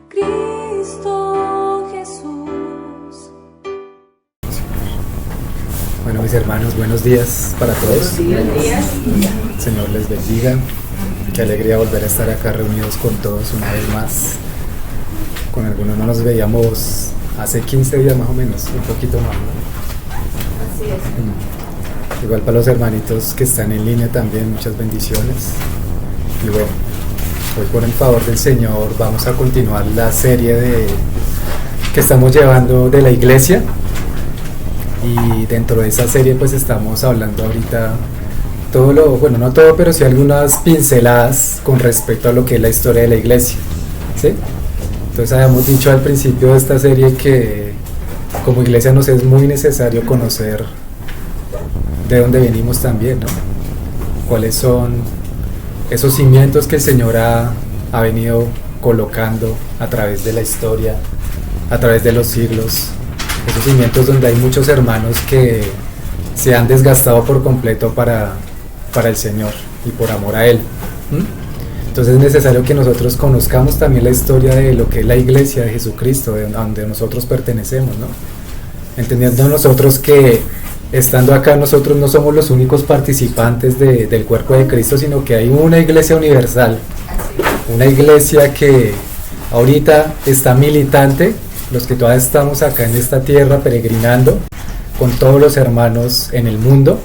Cristo Jesús. Bueno, mis hermanos, buenos días para todos. Buenos días. Señor les bendiga. Qué alegría volver a estar acá reunidos con todos una vez más. Con algunos no nos veíamos hace 15 días más o menos, un poquito más, ¿no? Así es. Igual para los hermanitos que están en línea también, muchas bendiciones. Y bueno, hoy por el favor del Señor vamos a continuar la serie que estamos llevando de la iglesia. Y dentro de esa serie pues estamos hablando ahorita bueno, no todo, pero sí algunas pinceladas con respecto a lo que es la historia de la iglesia, ¿sí? Entonces habíamos dicho al principio de esta serie que como iglesia nos es muy necesario conocer de dónde venimos también, ¿no? Cuáles son esos cimientos que el Señor ha venido colocando a través de la historia, a través de los siglos, esos cimientos donde hay muchos hermanos que se han desgastado por completo para el Señor y por amor a Él. Entonces es necesario que nosotros conozcamos también la historia de lo que es la iglesia de Jesucristo, de donde nosotros pertenecemos, ¿no? Entendiendo nosotros que estando acá nosotros no somos los únicos participantes del cuerpo de Cristo, sino que hay una iglesia universal, una iglesia que ahorita está militante, los que todavía estamos acá en esta tierra peregrinando con todos los hermanos en el mundo,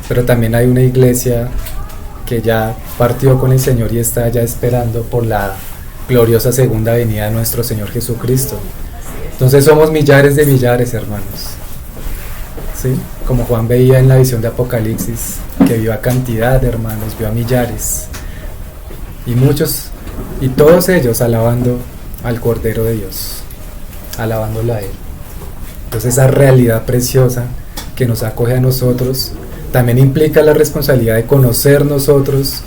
pero también hay una iglesia que ya partió con el Señor y está ya esperando por la gloriosa segunda venida de nuestro Señor Jesucristo. Entonces somos millares de millares, hermanos, ¿sí? Como Juan veía en la visión de Apocalipsis, que vio a cantidad de hermanos, vio a millares, y muchos, y todos ellos alabando al Cordero de Dios, alabándolo a Él. Entonces esa realidad preciosa que nos acoge a nosotros también implica la responsabilidad de conocer nosotros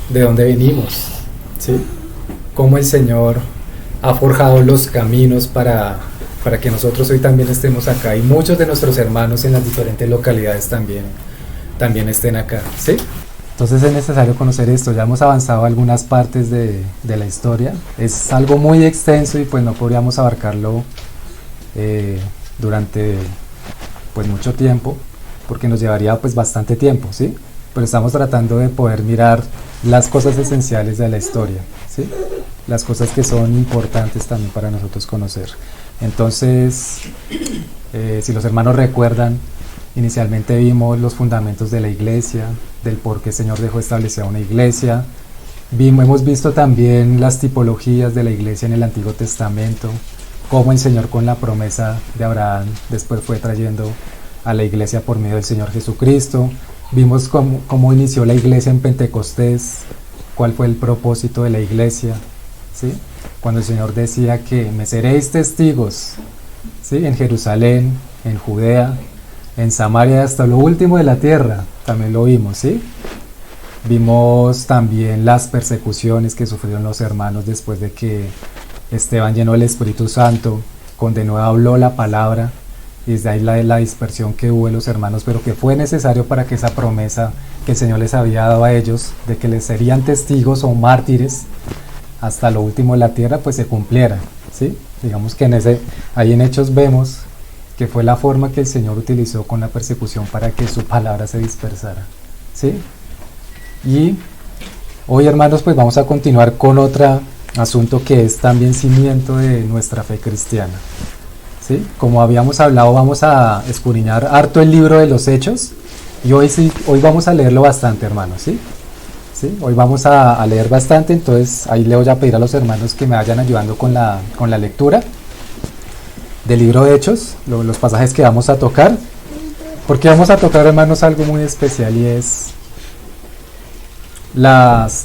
de dónde venimos, ¿sí? Cómo el Señor ha forjado los caminos para que nosotros hoy también estemos acá y muchos de nuestros hermanos en las diferentes localidades también estén acá, ¿sí? Entonces es necesario conocer esto. Ya hemos avanzado algunas partes de la historia. Es algo muy extenso y pues no podríamos abarcarlo durante pues mucho tiempo, porque nos llevaría pues bastante tiempo, ¿sí? Pero estamos tratando de poder mirar las cosas esenciales de la historia, ¿sí? Las cosas que son importantes también para nosotros conocer. Entonces, si los hermanos recuerdan, inicialmente vimos los fundamentos de la iglesia, del por qué el Señor dejó establecida una iglesia. Hemos visto también las tipologías de la iglesia en el Antiguo Testamento, cómo el Señor con la promesa de Abraham después fue trayendo a la iglesia por medio del Señor Jesucristo. Vimos cómo inició la iglesia en Pentecostés, cuál fue el propósito de la iglesia, ¿sí? Cuando el Señor decía que me seréis testigos, ¿sí? En Jerusalén, en Judea, en Samaria, hasta lo último de la tierra, también lo vimos, ¿sí? Vimos también las persecuciones que sufrieron los hermanos después de que Esteban, lleno del Espíritu Santo, condenó, habló la palabra, y desde ahí la dispersión que hubo en los hermanos, pero que fue necesario para que esa promesa que el Señor les había dado a ellos, de que les serían testigos o mártires hasta lo último de la tierra, pues se cumpliera, ¿sí? Digamos que ahí en Hechos vemos que fue la forma que el Señor utilizó con la persecución para que su palabra se dispersara, ¿sí? Y hoy, hermanos, pues vamos a continuar con otro asunto que es también cimiento de nuestra fe cristiana, ¿sí? Como habíamos hablado, vamos a escudriñar harto el libro de los Hechos, y hoy vamos a leerlo bastante, hermanos, ¿sí? ¿Sí? Hoy vamos a leer bastante, entonces ahí le voy a pedir a los hermanos que me vayan ayudando con la lectura del libro de Hechos, los pasajes que vamos a tocar, porque vamos a tocar, hermanos, algo muy especial, y es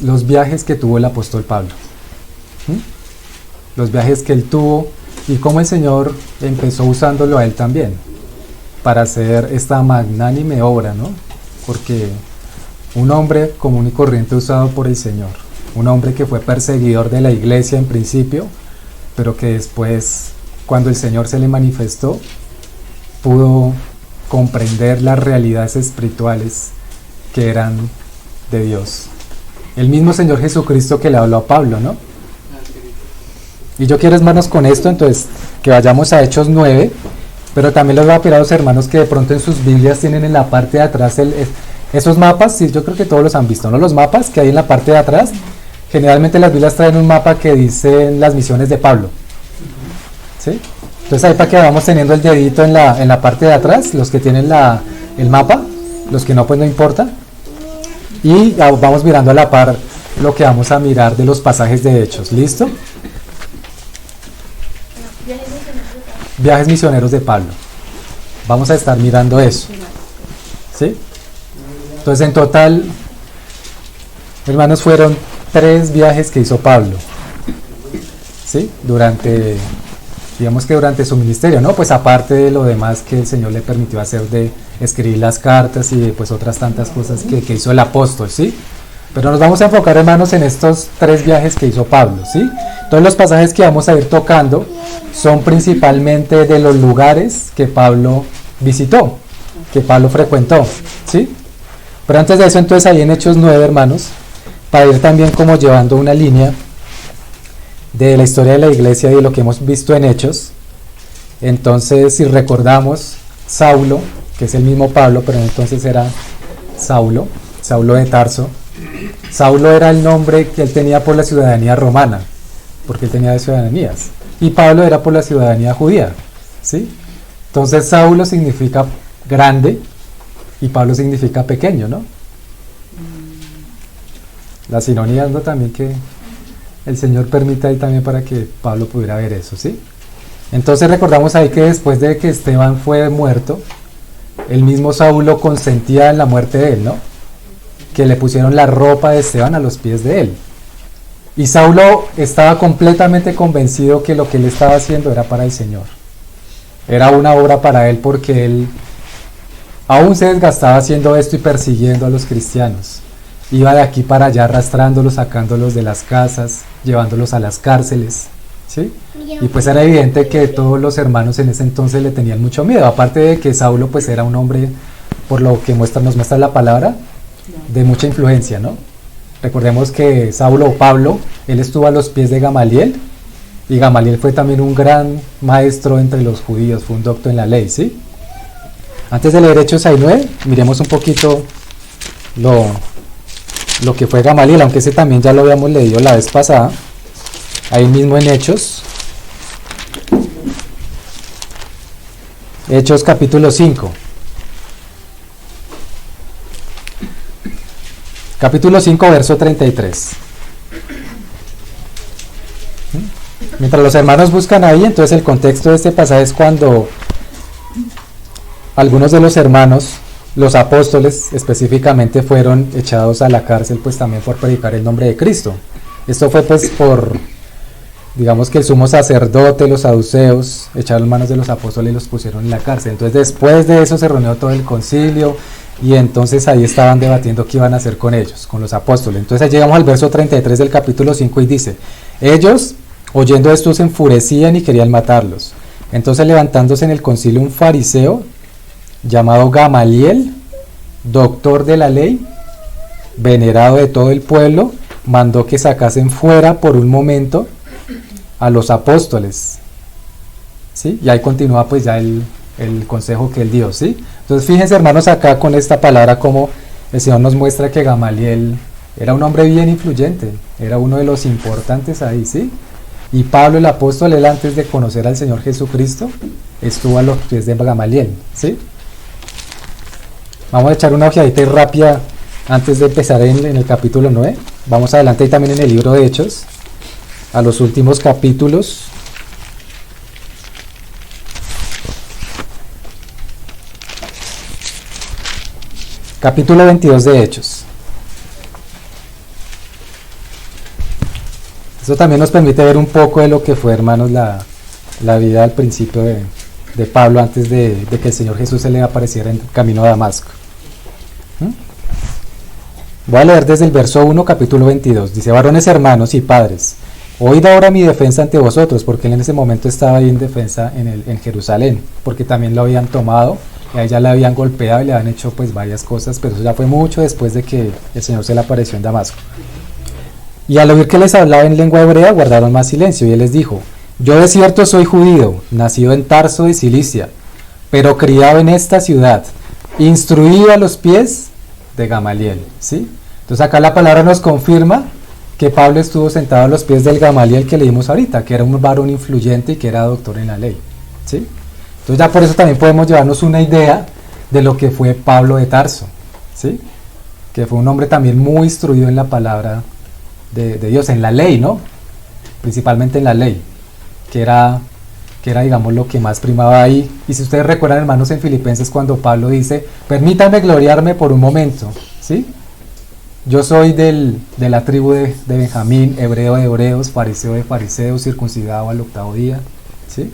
los viajes que tuvo el apóstol Pablo, los viajes que él tuvo y cómo el Señor empezó usándolo a él también para hacer esta magnánime obra, ¿no? Porque un hombre común y corriente usado por el Señor, un hombre que fue perseguidor de la iglesia en principio, pero que después, cuando el Señor se le manifestó, pudo comprender las realidades espirituales que eran de Dios. El mismo Señor Jesucristo que le habló a Pablo, ¿no? Y yo quiero, hermanos, con esto, entonces, que vayamos a Hechos 9, pero también les voy a pedir a los hermanos que de pronto en sus Biblias tienen en la parte de atrás esos mapas. Sí, yo creo que todos los han visto, ¿no? Los mapas que hay en la parte de atrás. Generalmente las Biblias traen un mapa que dice las misiones de Pablo, ¿sí? Entonces ahí para que vamos teniendo el dedito en la parte de atrás, los que tienen el mapa, los que no, pues no importa. Y vamos mirando a la par lo que vamos a mirar de los pasajes de Hechos. ¿Listo? Viajes misioneros de Pablo. Vamos a estar mirando eso, ¿sí? Entonces en total, hermanos, fueron 3 viajes que hizo Pablo, ¿sí? Digamos que durante su ministerio, ¿no? Pues aparte de lo demás que el Señor le permitió hacer, de escribir las cartas y pues otras tantas cosas que hizo el apóstol, ¿sí? Pero nos vamos a enfocar, hermanos, en estos 3 viajes que hizo Pablo, ¿sí? Todos los pasajes que vamos a ir tocando son principalmente de los lugares que Pablo visitó, que Pablo frecuentó, ¿sí? Pero antes de eso, entonces ahí en Hechos 9, hermanos, para ir también como llevando una línea de la historia de la iglesia y de lo que hemos visto en Hechos. Entonces, si recordamos, Saulo, que es el mismo Pablo, pero entonces era Saulo de Tarso. Saulo era el nombre que él tenía por la ciudadanía romana, porque él tenía de ciudadanías, y Pablo era por la ciudadanía judía, ¿sí? Entonces Saulo significa grande y Pablo significa pequeño, ¿no? Las ironías, ¿no? También que el Señor permite ahí también para que Pablo pudiera ver eso, ¿sí? Entonces recordamos ahí que después de que Esteban fue muerto, el mismo Saulo consentía en la muerte de él, ¿no? Que le pusieron la ropa de Esteban a los pies de él. Y Saulo estaba completamente convencido que lo que él estaba haciendo era para el Señor. Era una obra para él, porque él aún se desgastaba haciendo esto y persiguiendo a los cristianos. Iba de aquí para allá arrastrándolos, sacándolos de las casas, llevándolos a las cárceles, ¿sí? Y pues era evidente que todos los hermanos en ese entonces le tenían mucho miedo, aparte de que Saulo pues era un hombre, por lo que nos muestra la palabra, de mucha influencia, ¿no? Recordemos que Saulo o Pablo, él estuvo a los pies de Gamaliel, y Gamaliel fue también un gran maestro entre los judíos, fue un doctor en la ley, ¿sí? Antes de leer Hechos 9, miremos un poquito lo que fue Gamaliel, aunque ese también ya lo habíamos leído la vez pasada, ahí mismo en Hechos capítulo 5. Capítulo 5, verso 33. Mientras los hermanos buscan ahí, entonces el contexto de este pasaje es cuando algunos de los hermanos, los apóstoles específicamente, fueron echados a la cárcel pues también por predicar el nombre de Cristo. Esto fue pues digamos que el sumo sacerdote, los saduceos, echaron manos de los apóstoles y los pusieron en la cárcel. Entonces después de eso se reunió todo el concilio, y entonces ahí estaban debatiendo qué iban a hacer con ellos, con los apóstoles. Entonces ahí llegamos al verso 33 del capítulo 5 y dice: ellos, oyendo esto, se enfurecían y querían matarlos. Entonces, levantándose en el concilio un fariseo llamado Gamaliel, doctor de la ley, venerado de todo el pueblo, mandó que sacasen fuera por un momento a los apóstoles, ¿sí? Y ahí continúa pues ya el consejo que él dio, ¿sí? Entonces fíjense, hermanos, acá con esta palabra como el Señor nos muestra que Gamaliel era un hombre bien influyente, era uno de los importantes ahí, ¿sí? Y Pablo el apóstol, él antes de conocer al Señor Jesucristo, estuvo a los pies de Gamaliel, ¿sí? Vamos a echar una ojeadita rápida antes de empezar en el capítulo 9. Vamos adelante y también en el libro de Hechos, a los últimos capítulos. Capítulo 22 de Hechos. Eso también nos permite ver un poco de lo que fue, hermanos, la vida al principio de Pablo, antes de que el Señor Jesús se le apareciera en camino a Damasco. Voy a leer desde el verso 1, capítulo 22. Dice: varones hermanos y padres, oíd ahora mi defensa ante vosotros, porque él en ese momento estaba ahí en defensa en Jerusalén, porque también lo habían tomado, y a ella la habían golpeado y le habían hecho pues varias cosas, pero eso ya fue mucho después de que el Señor se le apareció en Damasco. Y al oír que les hablaba en lengua hebrea, guardaron más silencio, y él les dijo: yo de cierto soy judío, nacido en Tarso de Cilicia, pero criado en esta ciudad, instruido a los pies de Gamaliel, ¿sí? Entonces acá la palabra nos confirma que Pablo estuvo sentado a los pies del Gamaliel que leímos ahorita, que era un varón influyente y que era doctor en la ley, ¿sí? Entonces ya por eso también podemos llevarnos una idea de lo que fue Pablo de Tarso, ¿sí? Que fue un hombre también muy instruido en la palabra de Dios, en la ley, ¿no? Principalmente en la ley, que era digamos lo que más primaba ahí. Y si ustedes recuerdan, hermanos, en Filipenses cuando Pablo dice: permítanme gloriarme por un momento, ¿sí? Yo soy de la tribu de Benjamín, hebreo de hebreos, fariseo de fariseos, circuncidado al 8º día, ¿sí?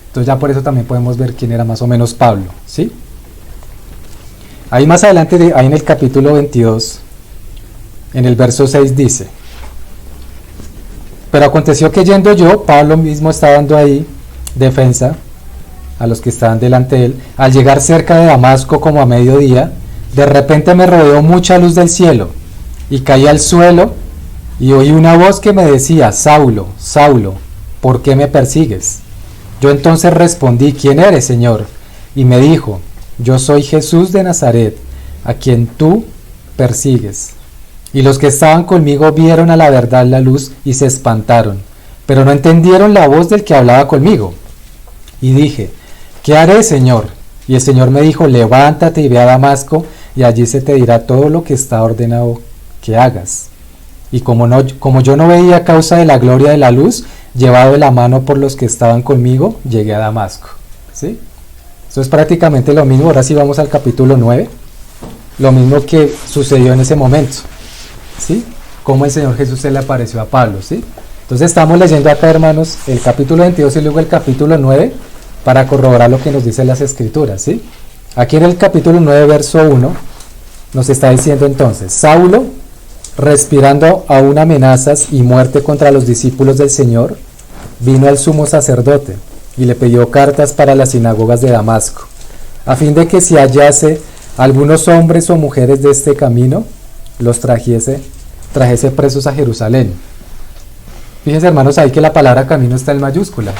Entonces ya por eso también podemos ver quién era más o menos Pablo, ¿sí? Ahí más adelante, ahí en el capítulo 22, en el verso 6 dice: pero aconteció que yendo yo, Pablo mismo estaba dando ahí defensa a los que estaban delante de él. Al llegar cerca de Damasco como a mediodía, de repente me rodeó mucha luz del cielo, y caí al suelo, y oí una voz que me decía: Saulo, Saulo, ¿por qué me persigues? Yo entonces respondí: ¿quién eres, Señor? Y me dijo: yo soy Jesús de Nazaret, a quien tú persigues. Y los que estaban conmigo vieron a la verdad la luz y se espantaron, pero no entendieron la voz del que hablaba conmigo. Y dije: ¿qué haré, Señor? Y el Señor me dijo: levántate y ve a Damasco, y allí se te dirá todo lo que está ordenado que hagas. Y como yo no veía a causa de la gloria de la luz, llevado de la mano por los que estaban conmigo, llegué a Damasco, ¿sí? Eso es prácticamente lo mismo. Ahora sí vamos al capítulo 9, lo mismo que sucedió en ese momento, ¿sí? Cómo el Señor Jesús se le apareció a Pablo, ¿sí? Entonces estamos leyendo acá, hermanos, el capítulo 22 y luego el capítulo 9 para corroborar lo que nos dicen las Escrituras, ¿sí? Aquí en el capítulo 9, verso 1, nos está diciendo entonces: Saulo, respirando aún amenazas y muerte contra los discípulos del Señor, vino al sumo sacerdote y le pidió cartas para las sinagogas de Damasco, a fin de que si hallase algunos hombres o mujeres de este camino, los trajese presos a Jerusalén. Fíjense, hermanos, ahí que la palabra camino está en mayúscula,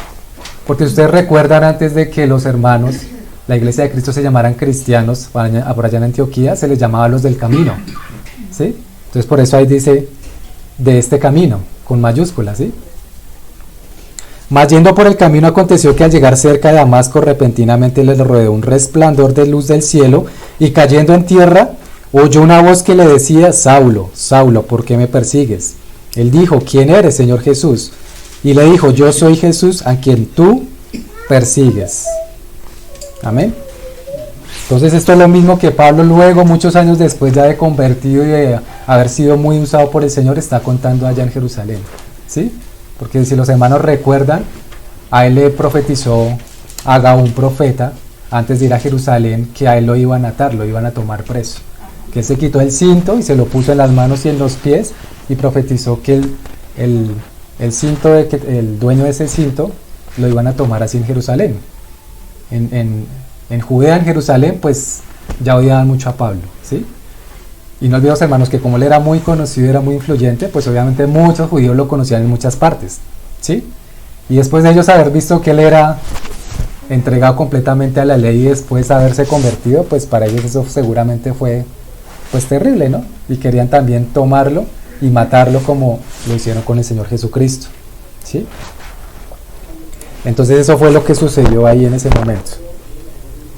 porque ustedes recuerdan, antes de que los hermanos, la iglesia de Cristo, se llamaran cristianos, por allá en Antioquía se les llamaba los del camino, ¿sí? Entonces por eso ahí dice: de este camino, con mayúscula, ¿sí? Mas yendo por el camino, aconteció que al llegar cerca de Damasco, repentinamente les rodeó un resplandor de luz del cielo, y cayendo en tierra, oyó una voz que le decía: Saulo, Saulo, ¿por qué me persigues? Él dijo: ¿quién eres, Señor Jesús? Y le dijo: yo soy Jesús, a quien tú persigues. Amén. Entonces esto es lo mismo que Pablo luego, muchos años después ya de convertido y de haber sido muy usado por el Señor, está contando allá en Jerusalén, ¿sí? Porque si los hermanos recuerdan, a él le profetizó Agabo, un profeta, antes de ir a Jerusalén, que a él lo iban a atar, lo iban a tomar preso. Que él se quitó el cinto y se lo puso en las manos y en los pies, y profetizó que el cinto, el dueño de ese cinto, lo iban a tomar así en Jerusalén. En Judea, en Jerusalén, pues ya odiaban mucho a Pablo, ¿sí? Y no olvidemos, hermanos, que como él era muy conocido, era muy influyente, pues obviamente muchos judíos lo conocían en muchas partes, ¿sí? Y después de ellos haber visto que él era entregado completamente a la ley y después haberse convertido, pues para ellos eso seguramente fue pues terrible, ¿no? Y querían también tomarlo y matarlo como lo hicieron con el Señor Jesucristo, ¿sí? Entonces eso fue lo que sucedió ahí en ese momento.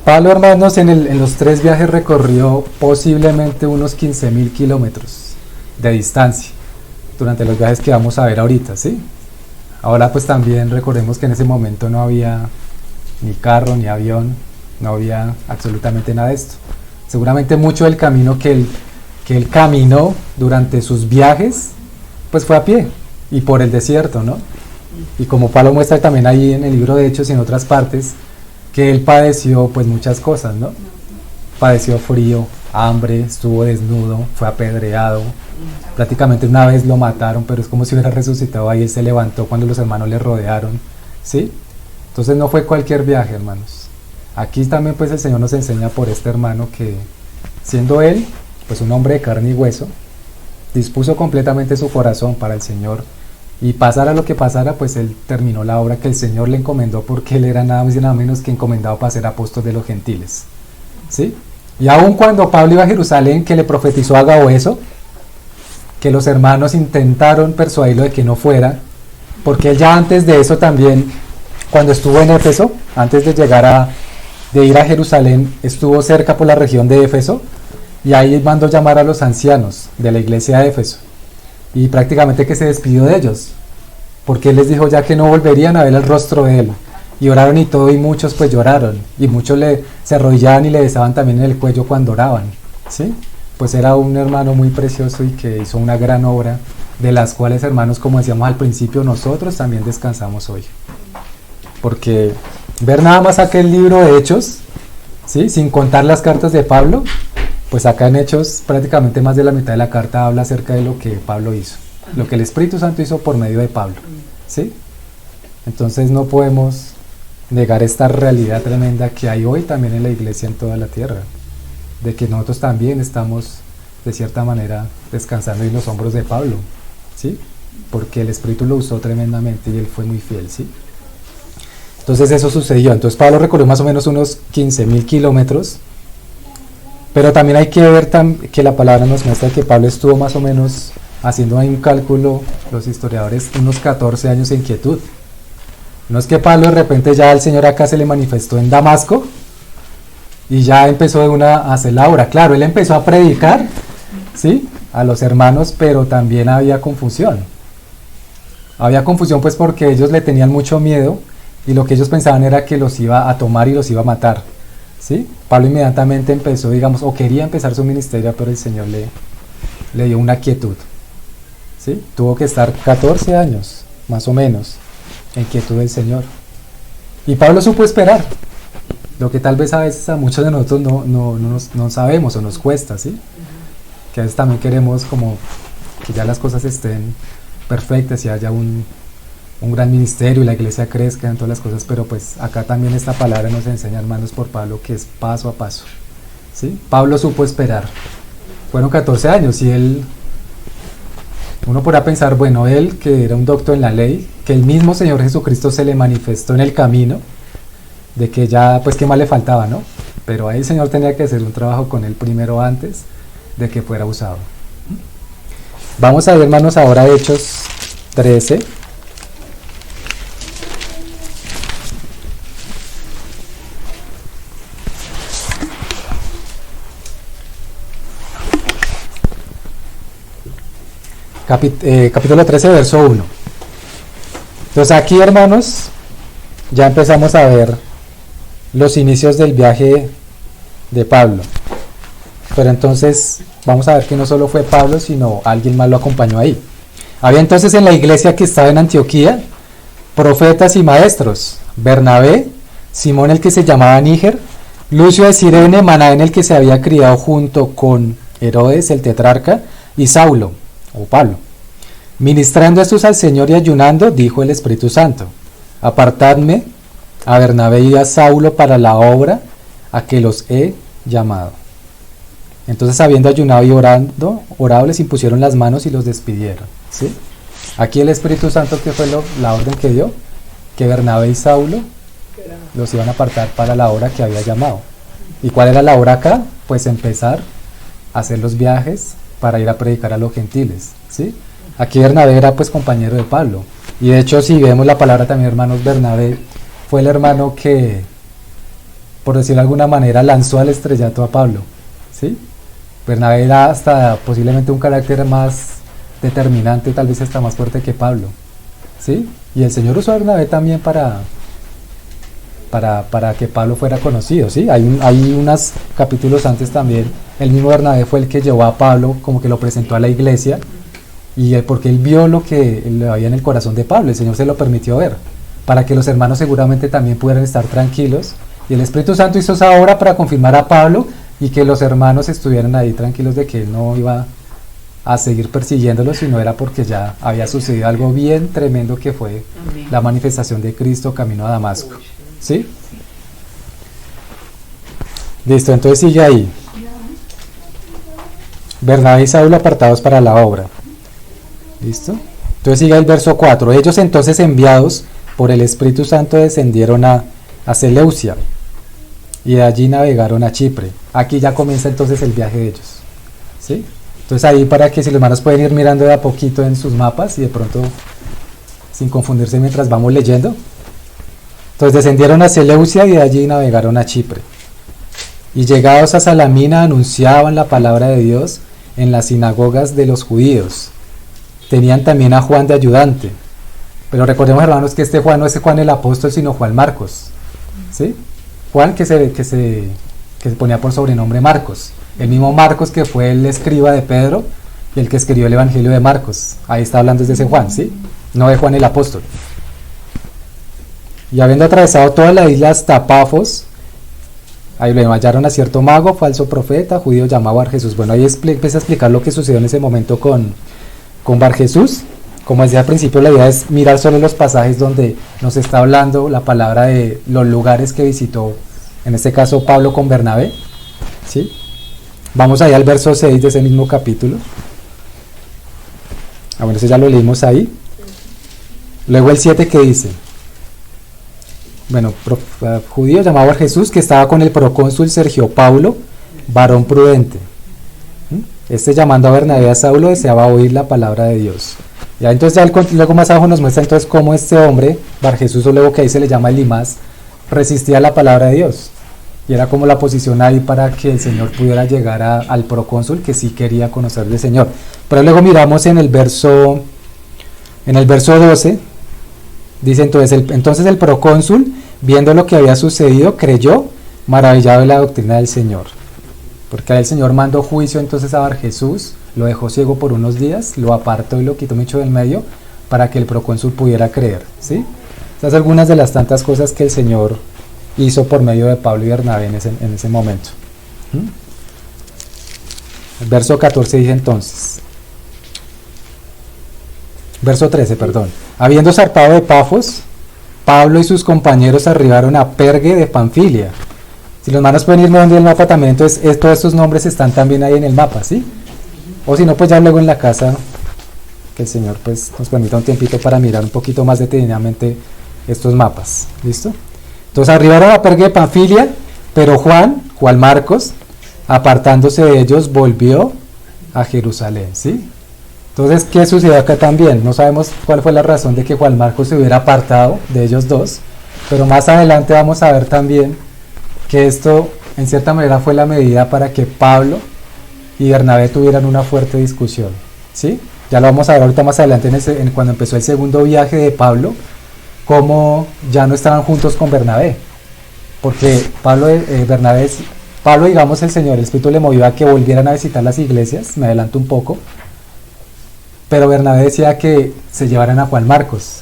Pablo, hermanos, en los 3 viajes recorrió posiblemente unos 15.000 kilómetros de distancia durante los viajes que vamos a ver ahorita, ¿sí? Ahora pues también recordemos que en ese momento no había ni carro, ni avión, no había absolutamente nada de esto. Seguramente mucho del camino que él caminó durante sus viajes, pues fue a pie y por el desierto, ¿no? Y como Pablo muestra también ahí en el libro de Hechos y en otras partes, que él padeció pues muchas cosas, ¿no? Padeció frío, hambre, estuvo desnudo, fue apedreado, prácticamente una vez lo mataron, pero es como si hubiera resucitado ahí, él se levantó cuando los hermanos le rodearon, ¿sí? Entonces no fue cualquier viaje, hermanos. Aquí también pues el Señor nos enseña por este hermano que, siendo él pues un hombre de carne y hueso, dispuso completamente su corazón para el Señor, y pasara lo que pasara, pues él terminó la obra que el Señor le encomendó, porque él era nada más y nada menos que encomendado para ser apóstol de los gentiles, ¿sí? Y aun cuando Pablo iba a Jerusalén, que le profetizó a Gabo eso, que los hermanos intentaron persuadirlo de que no fuera, porque él ya antes de eso también, cuando estuvo en Éfeso, antes de de ir a Jerusalén, estuvo cerca por la región de Éfeso, y ahí mandó llamar a los ancianos de la iglesia de Éfeso, y prácticamente que se despidió de ellos, porque él les dijo ya que no volverían a ver el rostro de él, y oraron y todo, y muchos pues lloraron, y muchos se arrodillaban y le besaban también en el cuello cuando oraban, ¿sí? Pues era un hermano muy precioso y que hizo una gran obra, de las cuales, hermanos, como decíamos al principio, nosotros también descansamos hoy, porque ver nada más aquel libro de Hechos, ¿sí? Sin contar las cartas de Pablo, pues acá en Hechos prácticamente más de la mitad de la carta habla acerca de lo que Pablo hizo, lo que el Espíritu Santo hizo por medio de Pablo, ¿sí? Entonces no podemos negar esta realidad tremenda que hay hoy también en la iglesia en toda la tierra, de que nosotros también estamos de cierta manera descansando en los hombros de Pablo, ¿sí? Porque el Espíritu lo usó tremendamente y él fue muy fiel, ¿sí? Entonces eso sucedió. Entonces Pablo recorrió más o menos unos 15.000 kilómetros, pero también hay que ver que la palabra nos muestra que Pablo estuvo más o menos, haciendo ahí un cálculo, los historiadores, unos 14 años en quietud. No es que Pablo de repente ya el Señor acá se le manifestó en Damasco y ya empezó de una a hacer la obra. Claro, él empezó a predicar, ¿sí?, a los hermanos, pero también había confusión. Había confusión pues porque ellos le tenían mucho miedo y lo que ellos pensaban era que los iba a tomar y los iba a matar, ¿sí? Pablo inmediatamente empezó, digamos, o quería empezar su ministerio, pero el Señor le dio una quietud, ¿sí? Tuvo que estar 14 años, más o menos, en quietud del Señor. Y Pablo supo esperar, lo que tal vez a veces a muchos de nosotros no sabemos o nos cuesta, ¿sí? Que a veces también queremos como que ya las cosas estén perfectas y haya un gran ministerio y la iglesia crezca en todas las cosas, pero pues acá también esta palabra nos enseña, hermanos, por Pablo, que es paso a paso, ¿sí? Pablo supo esperar. Fueron 14 años y uno podrá pensar, bueno, él que era un doctor en la ley, que el mismo Señor Jesucristo se le manifestó en el camino, de que ya, pues qué más le faltaba, ¿no? Pero ahí el Señor tenía que hacer un trabajo con él primero antes de que fuera usado. Vamos a ver, hermanos, ahora Hechos 13. Capítulo 13, verso 1. Entonces aquí, hermanos, ya empezamos a ver los inicios del viaje de Pablo. Pero entonces vamos a ver que no solo fue Pablo, sino alguien más lo acompañó ahí. Había entonces en la iglesia que estaba en Antioquía profetas y maestros: Bernabé, Simón el que se llamaba Níger, Lucio de Cirene, Manaén el que se había criado junto con Herodes el tetrarca, y Saulo, o Pablo. Ministrando estos al Señor y ayunando, dijo el Espíritu Santo: apartadme a Bernabé y a Saulo para la obra a que los he llamado. Entonces, habiendo ayunado y orado, les impusieron las manos y los despidieron, ¿sí? Aquí el Espíritu Santo, ¿qué fue la orden que dio? Que Bernabé y Saulo los iban a apartar para la obra que había llamado. ¿Y cuál era la obra acá? Pues empezar a hacer los viajes para ir a predicar a los gentiles, ¿sí? Aquí Bernabé era pues compañero de Pablo, y de hecho si vemos la palabra también, hermanos, Bernabé fue el hermano que, por decirlo de alguna manera, lanzó al estrellato a Pablo, ¿sí? Bernabé era hasta posiblemente un carácter más determinante, tal vez hasta más fuerte que Pablo, ¿sí? Y el Señor usó a Bernabé también para que Pablo fuera conocido, ¿sí? Hay unos capítulos antes también, el mismo Bernabé fue el que llevó a Pablo, como que lo presentó a la iglesia, y porque él vio lo que había en el corazón de Pablo, el Señor se lo permitió ver, para que los hermanos seguramente también pudieran estar tranquilos, y el Espíritu Santo hizo esa obra para confirmar a Pablo, y que los hermanos estuvieran ahí tranquilos de que él no iba a seguir persiguiéndolos, sino era porque ya había sucedido algo bien tremendo, que fue la manifestación de Cristo camino a Damasco, ¿sí? Listo, entonces sigue ahí. Bernabé y Saulo apartados para la obra. ¿Listo? Entonces sigue el verso 4. Ellos entonces enviados por el Espíritu Santo descendieron a Seleucia y de allí navegaron a Chipre. Aquí ya comienza entonces el viaje de ellos. ¿Sí? Entonces ahí para que si los hermanos pueden ir mirando de a poquito en sus mapas y de pronto sin confundirse mientras vamos leyendo. Entonces descendieron a Seleucia y de allí navegaron a Chipre. Y llegados a Salamina anunciaban la palabra de Dios en las sinagogas de los judíos. Tenían también a Juan de ayudante. Pero recordemos, hermanos, que este Juan no es Juan el apóstol, sino Juan Marcos. ¿Sí? Juan que se ponía por sobrenombre Marcos. El mismo Marcos que fue el escriba de Pedro y el que escribió el Evangelio de Marcos. Ahí está hablando de ese Juan, ¿sí? No de Juan el apóstol. Y habiendo atravesado toda la isla hasta Pafos, ahí lo hallaron a cierto mago, falso profeta, judío llamado Barjesús. Bueno, ahí empieza a explicar lo que sucedió en ese momento con Barjesús. Como decía al principio, la idea es mirar solo los pasajes donde nos está hablando la palabra de los lugares que visitó, en este caso Pablo con Bernabé. ¿Sí? Vamos allá al verso 6 de ese mismo capítulo. Bueno, eso ya lo leímos ahí. Luego el 7 que dice, bueno, judío llamado a Jesús, que estaba con el procónsul Sergio Paulo, varón prudente. Este, llamando a Bernabé a Saulo, deseaba oír la palabra de Dios. Ya entonces ya luego más abajo nos muestra entonces cómo este hombre, Bar Jesús, o luego que ahí se le llama Elimas, resistía la palabra de Dios. Y era como la posición ahí para que el Señor pudiera llegar al procónsul que sí quería conocer del Señor. Pero luego miramos en el verso 12, dice entonces el procónsul, viendo lo que había sucedido, creyó, maravillado de la doctrina del Señor. Porque el Señor mandó juicio entonces a Bar Jesús, lo dejó ciego por unos días, lo apartó y lo quitó mucho del medio para que el procónsul pudiera creer. ¿Sí? Estas son algunas de las tantas cosas que el Señor hizo por medio de Pablo y Bernabé en ese momento. El verso 14 dice entonces, verso 13, perdón. Habiendo zarpado de Pafos, Pablo y sus compañeros arribaron a Perge de Panfilia. Si los hermanos pueden irme donde el mapa también, entonces todos estos nombres están también ahí en el mapa, ¿sí? O si no, pues ya luego en la casa, que el Señor pues nos permita un tiempito para mirar un poquito más detenidamente estos mapas. ¿Listo? Entonces arribaron a Perge de Panfilia, pero Juan Marcos, apartándose de ellos, volvió a Jerusalén, ¿sí? Entonces, ¿qué sucedió acá también? No sabemos cuál fue la razón de que Juan Marcos se hubiera apartado de ellos dos, pero más adelante vamos a ver también que esto, en cierta manera, fue la medida para que Pablo y Bernabé tuvieran una fuerte discusión, ¿sí? Ya lo vamos a ver ahorita más adelante cuando empezó el segundo viaje de Pablo, cómo ya no estaban juntos con Bernabé, porque Pablo, digamos, el Señor, el Espíritu le movió a que volvieran a visitar las iglesias, me adelanto un poco, pero Bernabé decía que se llevaran a Juan Marcos,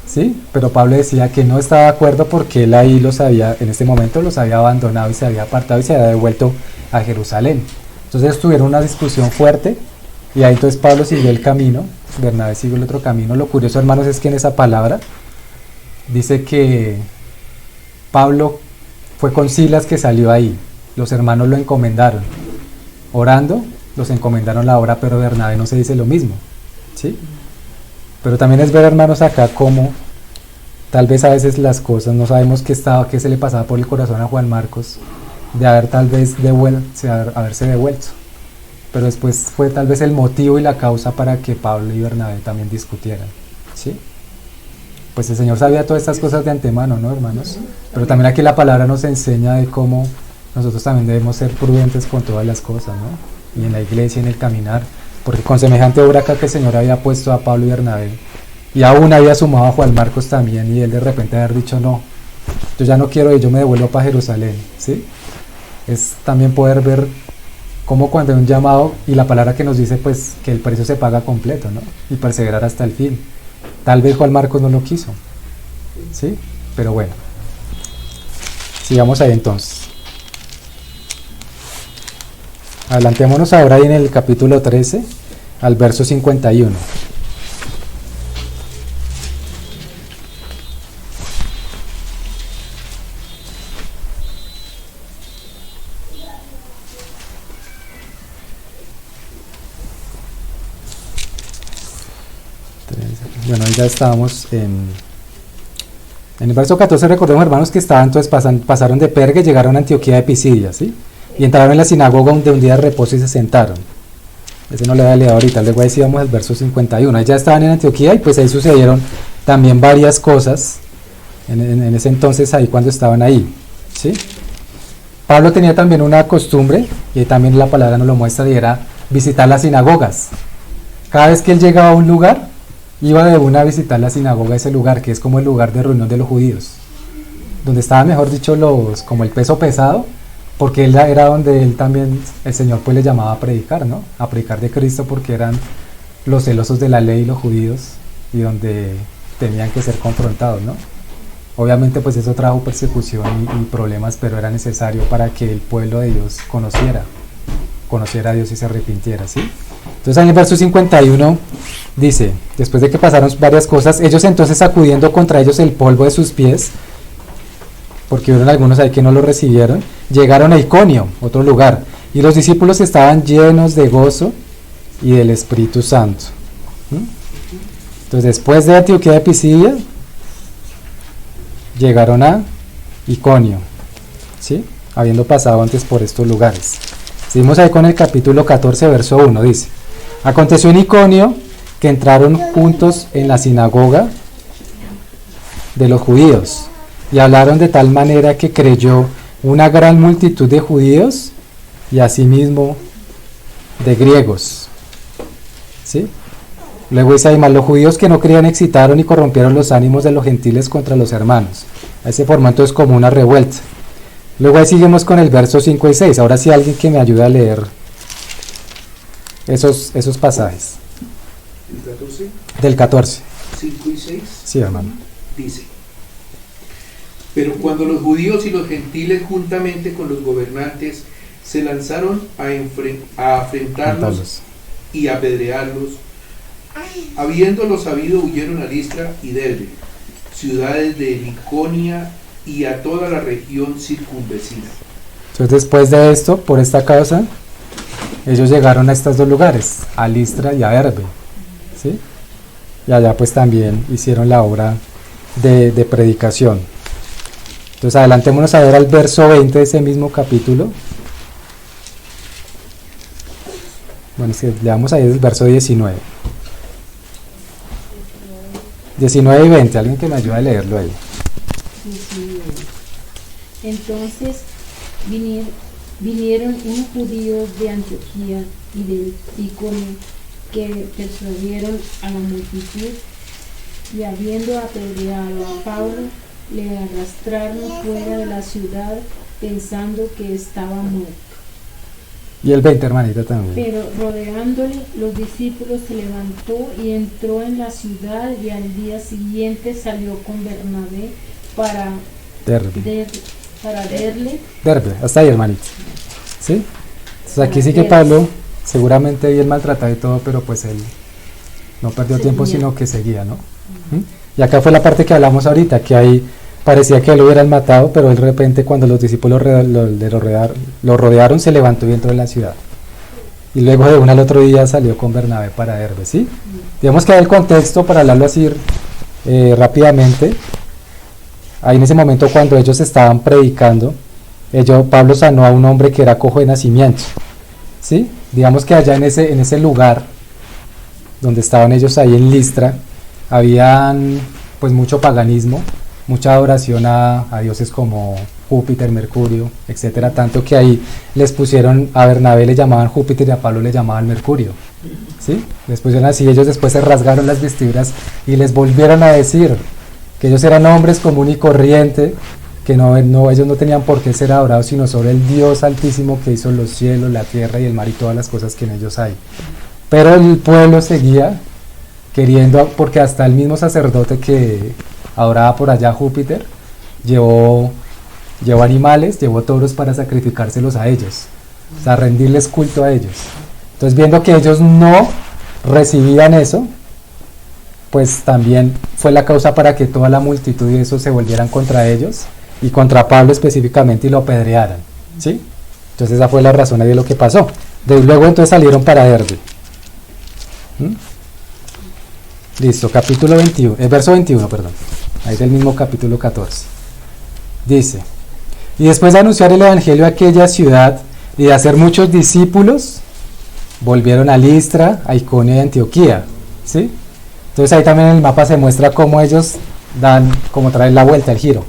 ¿sí? Pero Pablo decía que no estaba de acuerdo porque él ahí en este momento los había abandonado y se había apartado y se había devuelto a Jerusalén. Entonces tuvieron una discusión fuerte y ahí entonces Pablo siguió el camino, Bernabé siguió el otro camino. Lo curioso, hermanos, es que en esa palabra dice que Pablo fue con Silas que salió ahí, los hermanos lo encomendaron, orando, los encomendaron la obra, pero Bernabé no se dice lo mismo, ¿sí? Pero también es ver, hermanos, acá cómo tal vez a veces las cosas, no sabemos qué se le pasaba por el corazón a Juan Marcos, de haber tal vez haberse devuelto, pero después fue tal vez el motivo y la causa para que Pablo y Bernabé también discutieran, ¿sí? Pues el Señor sabía todas estas cosas de antemano, ¿no, hermanos? Pero también aquí la palabra nos enseña de cómo nosotros también debemos ser prudentes con todas las cosas, ¿no? Y en la iglesia, en el caminar, porque con semejante obra acá que el Señor había puesto a Pablo y Bernabé, y aún había sumado a Juan Marcos también, y él de repente haber dicho, no, yo ya no quiero ir, yo me devuelvo para Jerusalén, ¿sí? Es también poder ver cómo cuando hay un llamado, y la palabra que nos dice pues que el precio se paga completo, ¿no? Y perseverar hasta el fin. Tal vez Juan Marcos no lo quiso, ¿sí? Pero bueno, sigamos ahí entonces. Adelantémonos ahora ahí en el capítulo 13 al verso 51. Bueno, ya estábamos en el verso 14. Recordemos, hermanos, que entonces pasaron de Perge, llegaron a Antioquía de Pisidia, ¿sí? Y entraron en la sinagoga de un día de reposo y se sentaron. Ese no le había leído ahorita, luego ahí sí vamos al verso 51. Ahí ya estaban en Antioquía y pues ahí sucedieron también varias cosas en ese entonces, ahí cuando estaban ahí, ¿sí? Pablo tenía también una costumbre, y también la palabra nos lo muestra, y era visitar las sinagogas. Cada vez que él llegaba a un lugar, iba de una a visitar la sinagoga, ese lugar que es como el lugar de reunión de los judíos, donde estaba, mejor dicho, como el peso pesado, porque él era donde él también, el Señor pues le llamaba a predicar, ¿no? A predicar de Cristo, porque eran los celosos de la ley, los judíos, y donde tenían que ser confrontados, ¿no? Obviamente pues eso trajo persecución y problemas, pero era necesario para que el pueblo de Dios conociera a Dios y se arrepintiera, ¿sí? Entonces en el verso 51 dice, después de que pasaron varias cosas, ellos entonces sacudiendo contra ellos el polvo de sus pies, porque hubieron algunos ahí que no lo recibieron, llegaron a Iconio, otro lugar, y los discípulos estaban llenos de gozo y del Espíritu Santo. Entonces después de Antioquía de Pisidia, llegaron a Iconio, ¿sí? Habiendo pasado antes por estos lugares. Seguimos ahí con el capítulo 14, verso 1, dice: aconteció en Iconio que entraron juntos en la sinagoga de los judíos y hablaron de tal manera que creyó una gran multitud de judíos y asimismo de griegos, ¿sí? Luego dice además, los judíos que no creían excitaron y corrompieron los ánimos de los gentiles contra los hermanos. Ahí se formó entonces como una revuelta. Luego ahí seguimos con el verso 5 y 6. Ahora sí alguien que me ayude a leer esos pasajes. ¿El 14? Del 14. 5 y 6. Sí, hermano. Dice: pero cuando los judíos y los gentiles juntamente con los gobernantes se lanzaron a afrentarlos y apedrearlos, habiéndolo sabido, huyeron a Listra y Derbe, ciudades de Liconia, y a toda la región circunvecina. Entonces después de esto, por esta causa, ellos llegaron a estos dos lugares, a Listra y a Derbe, ¿sí? Y allá pues también hicieron la obra de predicación. Entonces adelantémonos a ver al verso 20 de ese mismo capítulo. Bueno, es que leamos ahí el verso 19. 19 y 20, alguien que me ayude a leerlo ahí. Entonces vinieron unos judíos de Antioquía y de Iconio que persuadieron a la multitud, y habiendo apedreado a Pablo, le arrastraron fuera de la ciudad pensando que estaba muerto. Y el 20, hermanita, también. Pero rodeándole, los discípulos se levantó y entró en la ciudad, y al día siguiente salió con Bernabé para Derbe, hasta ahí, hermanito. ¿Sí? Entonces aquí sí que Pablo, seguramente bien maltratado y todo, pero pues él no perdió tiempo, sino que seguía, ¿no? Y acá fue la parte que hablamos ahorita, que ahí parecía que lo hubieran matado, pero de repente cuando los discípulos lo rodearon, se levantó y entró en la ciudad. Y luego de una al otro día salió con Bernabé para Derbe, ¿sí? Digamos que hay el contexto, para hablarlo así rápidamente. Ahí en ese momento, cuando ellos estaban predicando, Pablo sanó a un hombre que era cojo de nacimiento, ¿sí? Digamos que allá en ese lugar donde estaban ellos ahí en Listra, habían pues mucho paganismo, mucha adoración a dioses como Júpiter, Mercurio, etcétera, tanto que ahí les pusieron, a Bernabé le llamaban Júpiter y a Pablo le llamaban Mercurio, ¿sí? Les pusieron así, ellos después se rasgaron las vestiduras y les volvieron a decir que ellos eran hombres común y corriente, que ellos no tenían por qué ser adorados, sino sobre el Dios altísimo que hizo los cielos, la tierra y el mar y todas las cosas que en ellos hay. Pero el pueblo seguía queriendo, porque hasta el mismo sacerdote que adoraba por allá a Júpiter, llevó animales, llevó toros para sacrificárselos a ellos, o sea, rendirles culto a ellos. Entonces, viendo que ellos no recibían eso, pues también fue la causa para que toda la multitud y eso se volvieran contra ellos y contra Pablo específicamente y lo apedrearan, ¿sí? Entonces esa fue la razón de lo que pasó. Luego entonces salieron para Derbe. Listo, capítulo 21, verso 21, perdón. Ahí del mismo capítulo 14. Dice: y después de anunciar el evangelio a aquella ciudad y de hacer muchos discípulos, volvieron a Listra, a Iconio y a Antioquía. ¿Sí? Entonces ahí también en el mapa se muestra cómo ellos como traen la vuelta, el giro,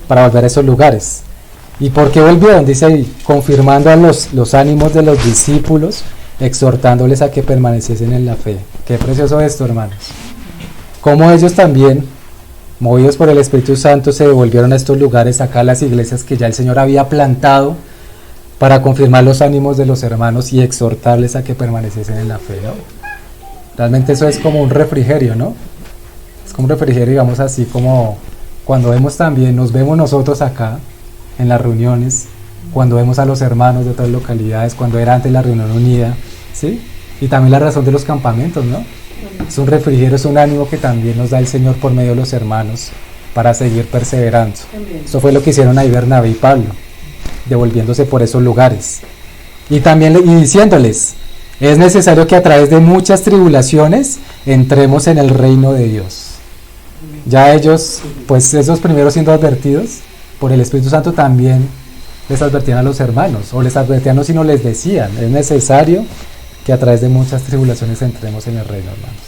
para volver a esos lugares. ¿Y por qué volvieron? Dice ahí, confirmando a los ánimos de los discípulos, exhortándoles a que permaneciesen en la fe. Qué precioso esto, hermanos. Cómo ellos también, movidos por el Espíritu Santo, se devolvieron a estos lugares, acá a las iglesias que ya el Señor había plantado, para confirmar los ánimos de los hermanos y exhortarles a que permaneciesen en la fe, ¿no? Realmente eso es como un refrigerio, ¿no? Es como un refrigerio, digamos así, como cuando vemos también, nos vemos nosotros acá en las reuniones, cuando vemos a los hermanos de otras localidades, cuando era antes la reunión unida, ¿sí? Y también la razón de los campamentos, ¿no? Es un refrigerio, es un ánimo que también nos da el Señor por medio de los hermanos para seguir perseverando. Eso fue lo que hicieron ahí Bernabé y Pablo, devolviéndose por esos lugares. Y también y diciéndoles: es necesario que a través de muchas tribulaciones entremos en el reino de Dios. Ya ellos, pues esos primeros siendo advertidos por el Espíritu Santo, también les advertían a los hermanos, o les advertían, no, sino les decían: es necesario que a través de muchas tribulaciones entremos en el reino, hermanos.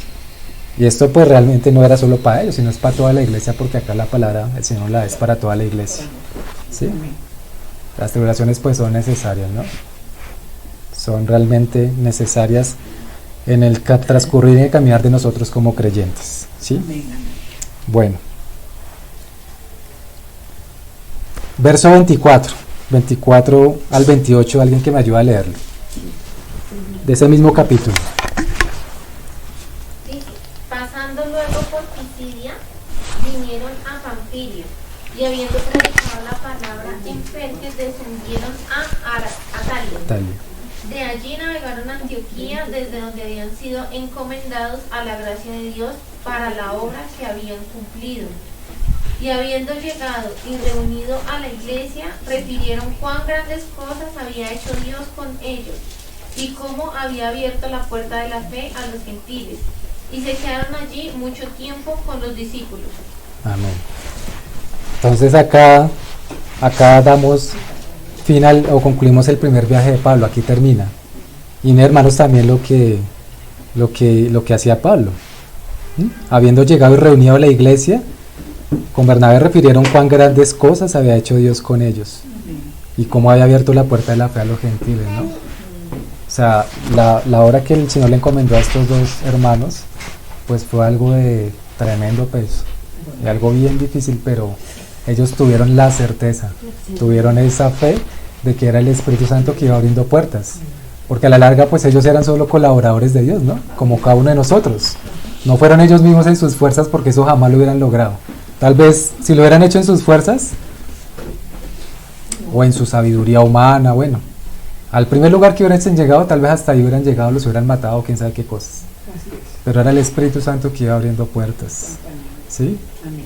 Y esto pues realmente no era solo para ellos, sino es para toda la iglesia, porque acá la palabra el Señor la es para toda la iglesia, ¿sí? Las tribulaciones pues son necesarias, ¿no? Son realmente necesarias en el transcurrir y el caminar de nosotros como creyentes, ¿sí? Bueno, verso 24 al 28, alguien que me ayude a leerlo, de ese mismo capítulo. Dice: pasando luego por Pisidia, vinieron a Panfilia, y habiendo predicado la palabra en Perge, descendieron a Atalia. De allí navegaron a Antioquía, desde donde habían sido encomendados a la gracia de Dios para la obra que habían cumplido. Y habiendo llegado y reunido a la iglesia, refirieron cuán grandes cosas había hecho Dios con ellos, y cómo había abierto la puerta de la fe a los gentiles. Y se quedaron allí mucho tiempo con los discípulos. Amén. Entonces acá damos final o concluimos el primer viaje de Pablo, aquí termina. Y hermanos, también lo que hacía Pablo. Habiendo llegado y reunido a la iglesia, con Bernabé refirieron cuán grandes cosas había hecho Dios con ellos y cómo había abierto la puerta de la fe a los gentiles, ¿no? O sea, la obra que el Señor le encomendó a estos dos hermanos, pues fue algo de tremendo peso, y algo bien difícil, pero ellos tuvieron la certeza, tuvieron esa fe de que era el Espíritu Santo que iba abriendo puertas, porque a la larga pues ellos eran solo colaboradores de Dios, ¿no? Como cada uno de nosotros. No fueron ellos mismos en sus fuerzas, porque eso jamás lo hubieran logrado. Tal vez si lo hubieran hecho en sus fuerzas o en su sabiduría humana, bueno, al primer lugar que hubiesen llegado, tal vez hasta ahí hubieran llegado, los hubieran matado, quién sabe qué cosas. Pero era el Espíritu Santo que iba abriendo puertas, ¿sí?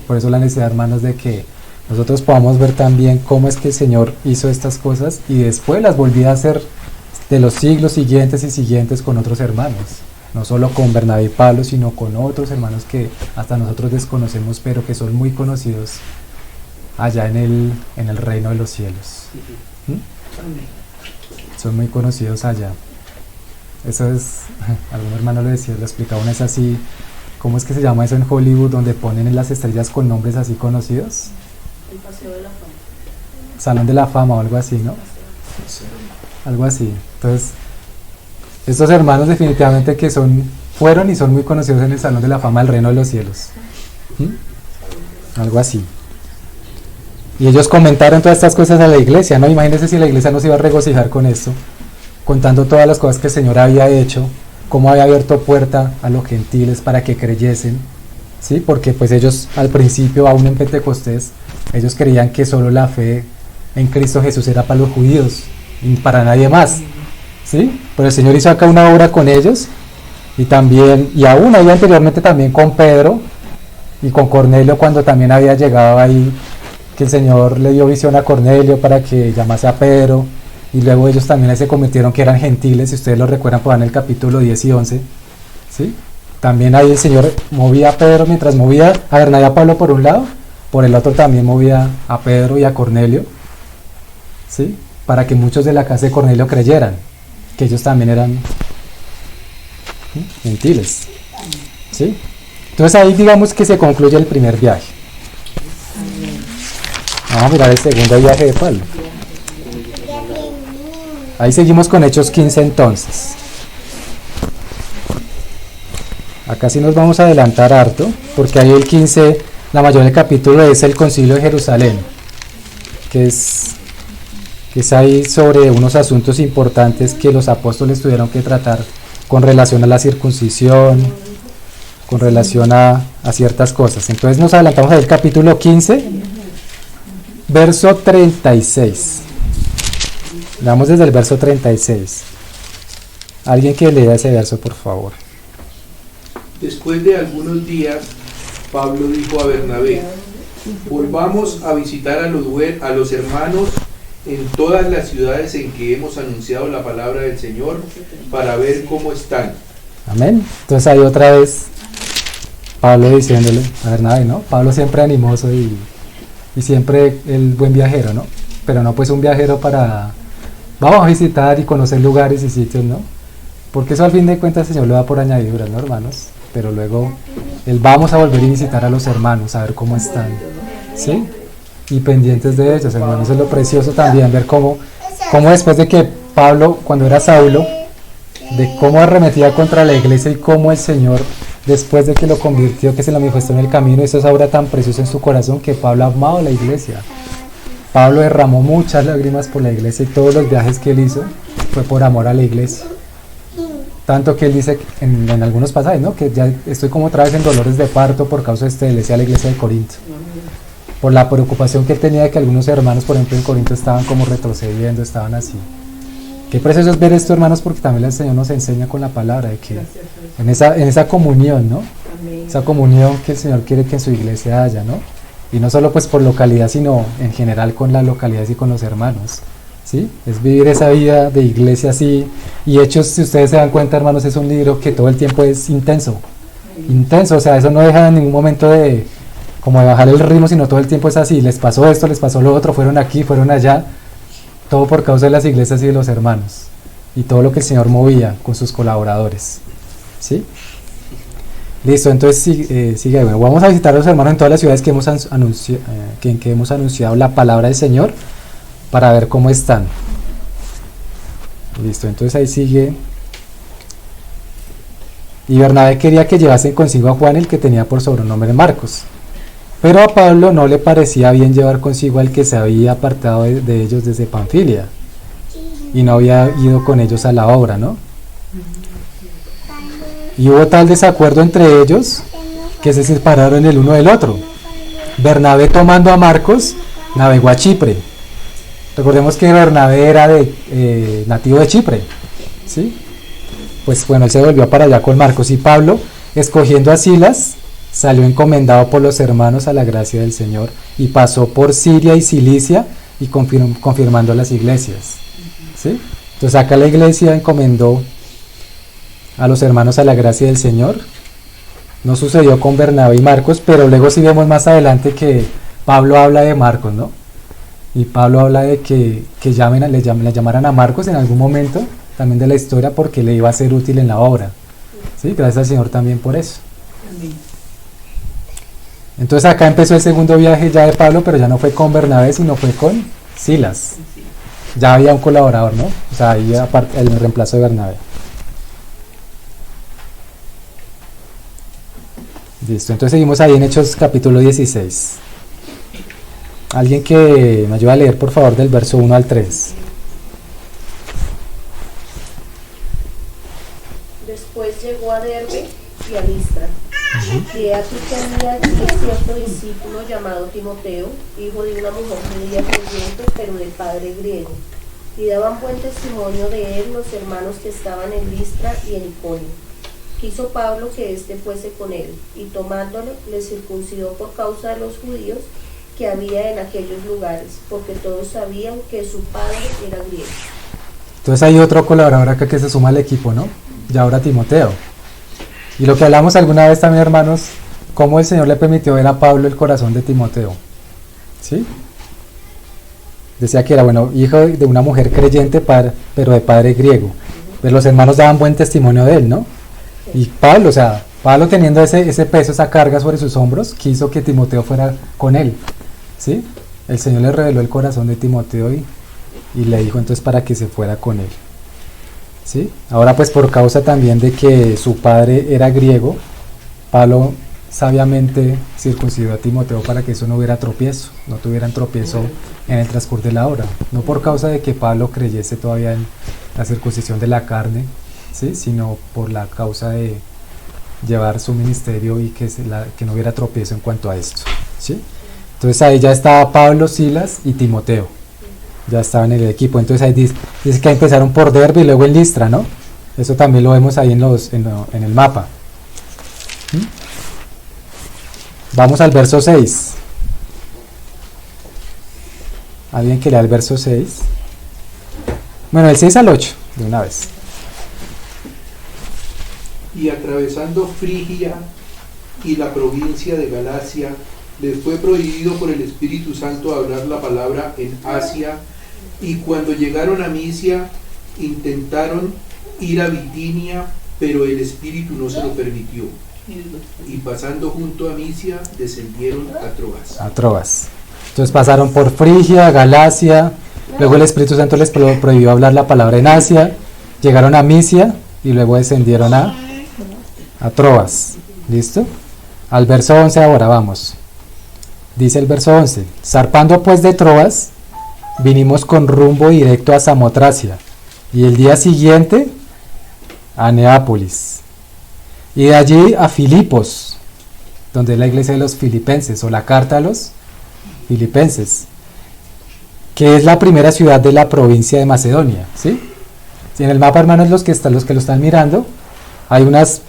Por eso la necesidad, hermanos, de que nosotros podamos ver también cómo es que el Señor hizo estas cosas y después las volvía a hacer de los siglos siguientes y siguientes con otros hermanos. No solo con Bernabé y Pablo, sino con otros hermanos que hasta nosotros desconocemos, pero que son muy conocidos allá en el reino de los cielos. Son muy conocidos allá. Eso es, algún hermano lo decía, lo explicaba, es así, ¿cómo es que se llama eso en Hollywood, donde ponen en las estrellas con nombres así conocidos? El Paseo de la Fama. Salón de la Fama o algo así, ¿no? Algo así. Entonces, estos hermanos definitivamente que fueron y son muy conocidos en el Salón de la Fama del Reino de los Cielos. Algo así. Y ellos comentaron todas estas cosas a la iglesia, ¿no? Imagínense si la iglesia no se iba a regocijar con esto, contando todas las cosas que el Señor había hecho, cómo había abierto puerta a los gentiles para que creyesen, ¿sí? Porque pues ellos al principio, aún en Pentecostés, ellos creían que solo la fe en Cristo Jesús era para los judíos y para nadie más, ¿sí? Pero el Señor hizo acá una obra con ellos y también, y aún ahí anteriormente también con Pedro y con Cornelio, cuando también había llegado ahí, que el Señor le dio visión a Cornelio para que llamase a Pedro, y luego ellos también se convirtieron que eran gentiles, si ustedes lo recuerdan, pues en el capítulo 10 y 11, ¿sí? también ahí el Señor movía a Pedro mientras movía a Bernabé y a Pablo por un lado, por el otro también movía a Pedro y a Cornelio, ¿sí? Para que muchos de la casa de Cornelio creyeran que ellos también eran gentiles, ¿sí? Entonces ahí digamos que se concluye el primer viaje. Vamos a mirar el segundo viaje de Pablo. Ahí seguimos con Hechos 15 entonces. Acá sí nos vamos a adelantar harto, porque ahí el 15, la mayoría del capítulo es el Concilio de Jerusalén, que es ahí sobre unos asuntos importantes que los apóstoles tuvieron que tratar con relación a la circuncisión, con relación a ciertas cosas. Entonces nos adelantamos al capítulo 15, verso 36. Vamos desde el verso 36. Alguien que lea ese verso, por favor. Después de algunos días, Pablo dijo a Bernabé: volvamos a visitar a los hermanos en todas las ciudades en que hemos anunciado la palabra del Señor, para ver cómo están. Amén. Entonces ahí otra vez Pablo diciéndole a Bernabé, ¿no? Pablo siempre animoso y siempre el buen viajero, ¿no? Pero no pues un viajero para vamos a visitar y conocer lugares y sitios, ¿no? Porque eso al fin de cuentas el Señor lo da por añadiduras, ¿no, hermanos? Pero luego vamos a volver a visitar a los hermanos, a ver cómo están, ¿sí? Y pendientes de ellos, hermanos. Eso es lo precioso también, ver cómo después de que Pablo, cuando era Saulo, de cómo arremetía contra la iglesia y cómo el Señor, después de que lo convirtió, que se lo manifestó en el camino, eso es ahora tan precioso en su corazón, que Pablo amaba a la iglesia. Pablo derramó muchas lágrimas por la iglesia y todos los viajes que él hizo fue por amor a la iglesia. Tanto que él dice en algunos pasajes, ¿no? Que ya estoy como otra vez en dolores de parto por causa de esta iglesia, la iglesia de Corinto. Por la preocupación que él tenía de que algunos hermanos, por ejemplo, en Corinto estaban como retrocediendo, estaban así. Qué precioso es ver esto, hermanos, porque también el Señor nos enseña con la palabra de que en esa comunión, ¿no? Esa comunión que el Señor quiere que en su iglesia haya, ¿no? Y no solo pues por localidad, sino en general con las localidades y con los hermanos, ¿sí? Es vivir esa vida de iglesia así. Y Hechos, si ustedes se dan cuenta, hermanos, es un libro que todo el tiempo es intenso, o sea, eso no deja en ningún momento de bajar el ritmo, sino todo el tiempo es así, les pasó esto, les pasó lo otro, fueron aquí, fueron allá, todo por causa de las iglesias y de los hermanos, y todo lo que el Señor movía con sus colaboradores, ¿sí? Listo, entonces sigue, bueno, vamos a visitar a los hermanos en todas las ciudades que hemos anunciado la palabra del Señor, para ver cómo están. Listo, entonces ahí sigue. Y Bernabé quería que llevasen consigo a Juan, el que tenía por sobrenombre Marcos. Pero a Pablo no le parecía bien llevar consigo al que se había apartado de ellos desde Panfilia y no había ido con ellos a la obra, ¿no? Y hubo tal desacuerdo entre ellos que se separaron el uno del otro. Bernabé, tomando a Marcos, navegó a Chipre. Recordemos que Bernabé era nativo de Chipre, ¿sí? Pues bueno, él se volvió para allá con Marcos, y Pablo, escogiendo a Silas, salió encomendado por los hermanos a la gracia del Señor, y pasó por Siria y Cilicia y confirmando las iglesias, ¿sí? Entonces acá la iglesia encomendó a los hermanos a la gracia del Señor. No sucedió con Bernabé y Marcos, pero luego sí vemos más adelante que Pablo habla de Marcos, ¿no? Y Pablo habla de que le llamaran a Marcos en algún momento también de la historia, porque le iba a ser útil en la obra, ¿sí? Gracias al Señor también por eso. Amén. Entonces acá empezó el segundo viaje ya de Pablo, pero ya no fue con Bernabé, sino fue con Silas. Ya había un colaborador, ¿no? O sea, ahí aparte el reemplazo de Bernabé. Listo, entonces seguimos ahí en Hechos capítulo 16. Alguien que me ayude a leer, por favor, del verso 1 al 3. Después llegó a Derbe y a Listra. Y aquí tenía allí cierto discípulo llamado Timoteo, hijo de una mujer judía creyente, pero de padre griego. Y daban buen testimonio de él los hermanos que estaban en Listra y en Iconio. Quiso Pablo que éste fuese con él, y tomándole, le circuncidó por causa de los judíos que había en aquellos lugares, porque todos sabían que su padre era griego. Entonces hay otro colaborador acá que se suma al equipo, ¿no? Y ahora Timoteo. Y lo que hablamos alguna vez también, hermanos, cómo el Señor le permitió ver a Pablo el corazón de Timoteo. ¿Sí? Decía que era, bueno, hijo de una mujer creyente, pero de padre griego. Pero los hermanos daban buen testimonio de él, ¿no? Y Pablo, o sea, Pablo teniendo ese peso, esa carga sobre sus hombros, quiso que Timoteo fuera con él. ¿Sí? El Señor le reveló el corazón de Timoteo y le dijo entonces para que se fuera con él. ¿Sí? Ahora pues por causa también de que su padre era griego, Pablo sabiamente circuncidó a Timoteo para que eso no hubiera tropiezo, no tuvieran tropiezo en el transcurso de la hora, no por causa de que Pablo creyese todavía en la circuncisión de la carne, ¿sí? Sino por la causa de llevar su ministerio y que no hubiera tropiezo en cuanto a esto, ¿sí? Entonces ahí ya estaba Pablo, Silas y Timoteo, ya estaban en el equipo. Entonces ahí dice que empezaron por Derbe y luego en Listra, ¿no? Eso también lo vemos ahí en el mapa. Vamos al verso 6. ¿Alguien que lea el verso 6? Bueno, el 6 al 8, de una vez. Y atravesando Frigia y la provincia de Galacia, les fue prohibido por el Espíritu Santo hablar la palabra en Asia, y cuando llegaron a Misia, intentaron ir a Bitinia, pero el Espíritu no se lo permitió. Y pasando junto a Misia, descendieron a Troas. A Troas. Entonces pasaron por Frigia, Galacia, luego el Espíritu Santo les prohibió hablar la palabra en Asia, llegaron a Misia y luego descendieron a Troas. ¿Listo? Al verso 11 ahora vamos. Dice el verso 11: zarpando pues de Troas, vinimos con rumbo directo a Samotracia, y el día siguiente a Neápolis, y de allí a Filipos, donde es la iglesia de los filipenses, o la carta a los filipenses, que es la primera ciudad de la provincia de Macedonia, ¿sí? Si en el mapa, hermanos, los que lo están mirando, hay unas,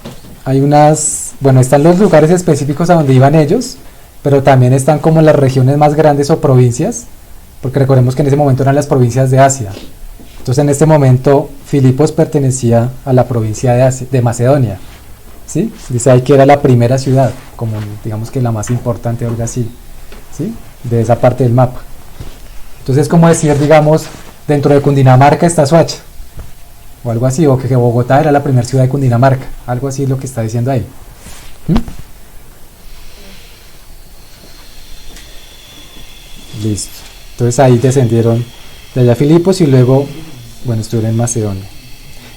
bueno, están los lugares específicos a donde iban ellos, pero también están como las regiones más grandes o provincias, porque recordemos que en ese momento eran las provincias de Asia. Entonces en este momento Filipos pertenecía a la provincia de Macedonia, ¿sí? Dice ahí que era la primera ciudad, como digamos que la más importante o algo así, ¿sí? De esa parte del mapa. Entonces es como decir, digamos, dentro de Cundinamarca está Soacha, o algo así, o que Bogotá era la primera ciudad de Cundinamarca, algo así es lo que está diciendo ahí. Listo. Entonces ahí descendieron de allá a Filipos y luego, bueno, estuvieron en Macedonia.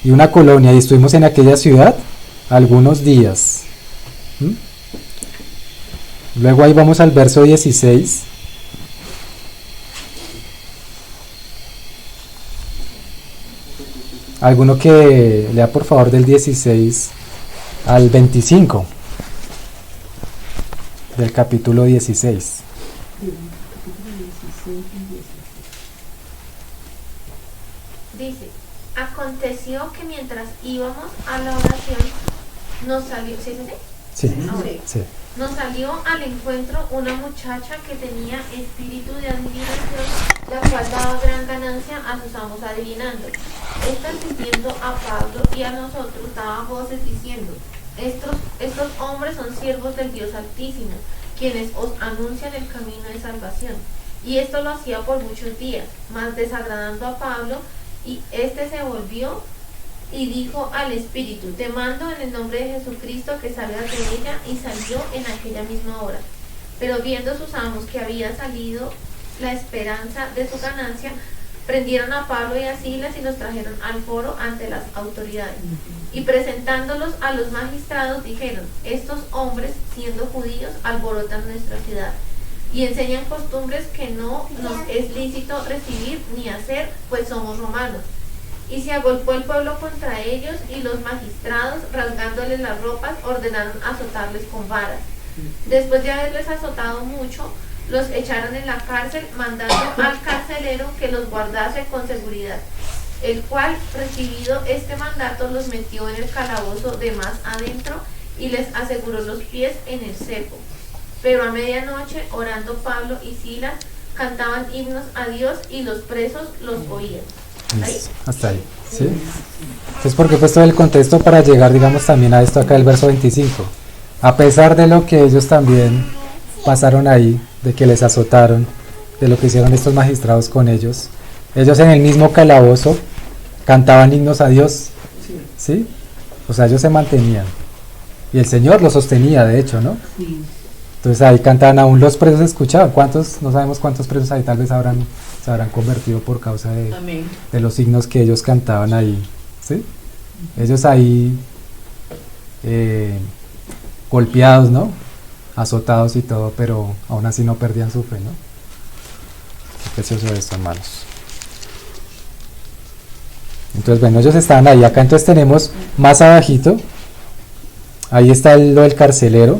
Y una colonia, y estuvimos en aquella ciudad algunos días. Luego ahí vamos al verso 16. Alguno que lea por favor del 16 al 25 del capítulo 16. Dice: aconteció que mientras íbamos a la oración, nos salió, ¿sí? Sí, sí. Nos salió al encuentro una muchacha que tenía espíritu de adivinación, la cual daba gran ganancia a sus amos adivinando. Esta, siguiendo a Pablo y a nosotros, daba voces diciendo: estos hombres son siervos del Dios Altísimo, quienes os anuncian el camino de salvación. Y esto lo hacía por muchos días, mas desagradando a Pablo, y éste se volvió y dijo al espíritu: te mando en el nombre de Jesucristo que salgas de ella, y salió en aquella misma hora. Pero viendo sus amos que había salido la esperanza de su ganancia, prendieron a Pablo y a Silas y los trajeron al foro ante las autoridades. Y presentándolos a los magistrados dijeron: estos hombres, siendo judíos, alborotan nuestra ciudad y enseñan costumbres que no nos es lícito recibir ni hacer, pues somos romanos. Y se agolpó el pueblo contra ellos, y los magistrados, rasgándoles las ropas, ordenaron azotarles con varas. Después de haberles azotado mucho, los echaron en la cárcel, mandando al carcelero que los guardase con seguridad, el cual, recibido este mandato, los metió en el calabozo de más adentro y les aseguró los pies en el cepo. Pero a medianoche, orando Pablo y Silas, cantaban himnos a Dios, y los presos los oían. Listo, hasta ahí, ¿sí? Entonces, ¿por qué he puesto el contexto? Para llegar, digamos, también a esto acá del verso 25. A pesar de lo que ellos también pasaron ahí, de que les azotaron, de lo que hicieron estos magistrados con ellos, ellos en el mismo calabozo cantaban himnos a Dios, ¿sí? O sea, ellos se mantenían. Y el Señor los sostenía, de hecho, ¿no? Sí. Entonces ahí cantaban, aún los presos escuchaban. ¿Cuántos? No sabemos cuántos presos ahí tal vez se habrán convertido por causa de los himnos que ellos cantaban ahí, ¿sí? Ellos ahí golpeados, ¿no? Azotados y todo, pero aún así no perdían su fe, ¿no? Qué precioso esto, hermanos. Entonces, bueno, ellos estaban ahí. Acá entonces tenemos más abajito, ahí está lo del carcelero,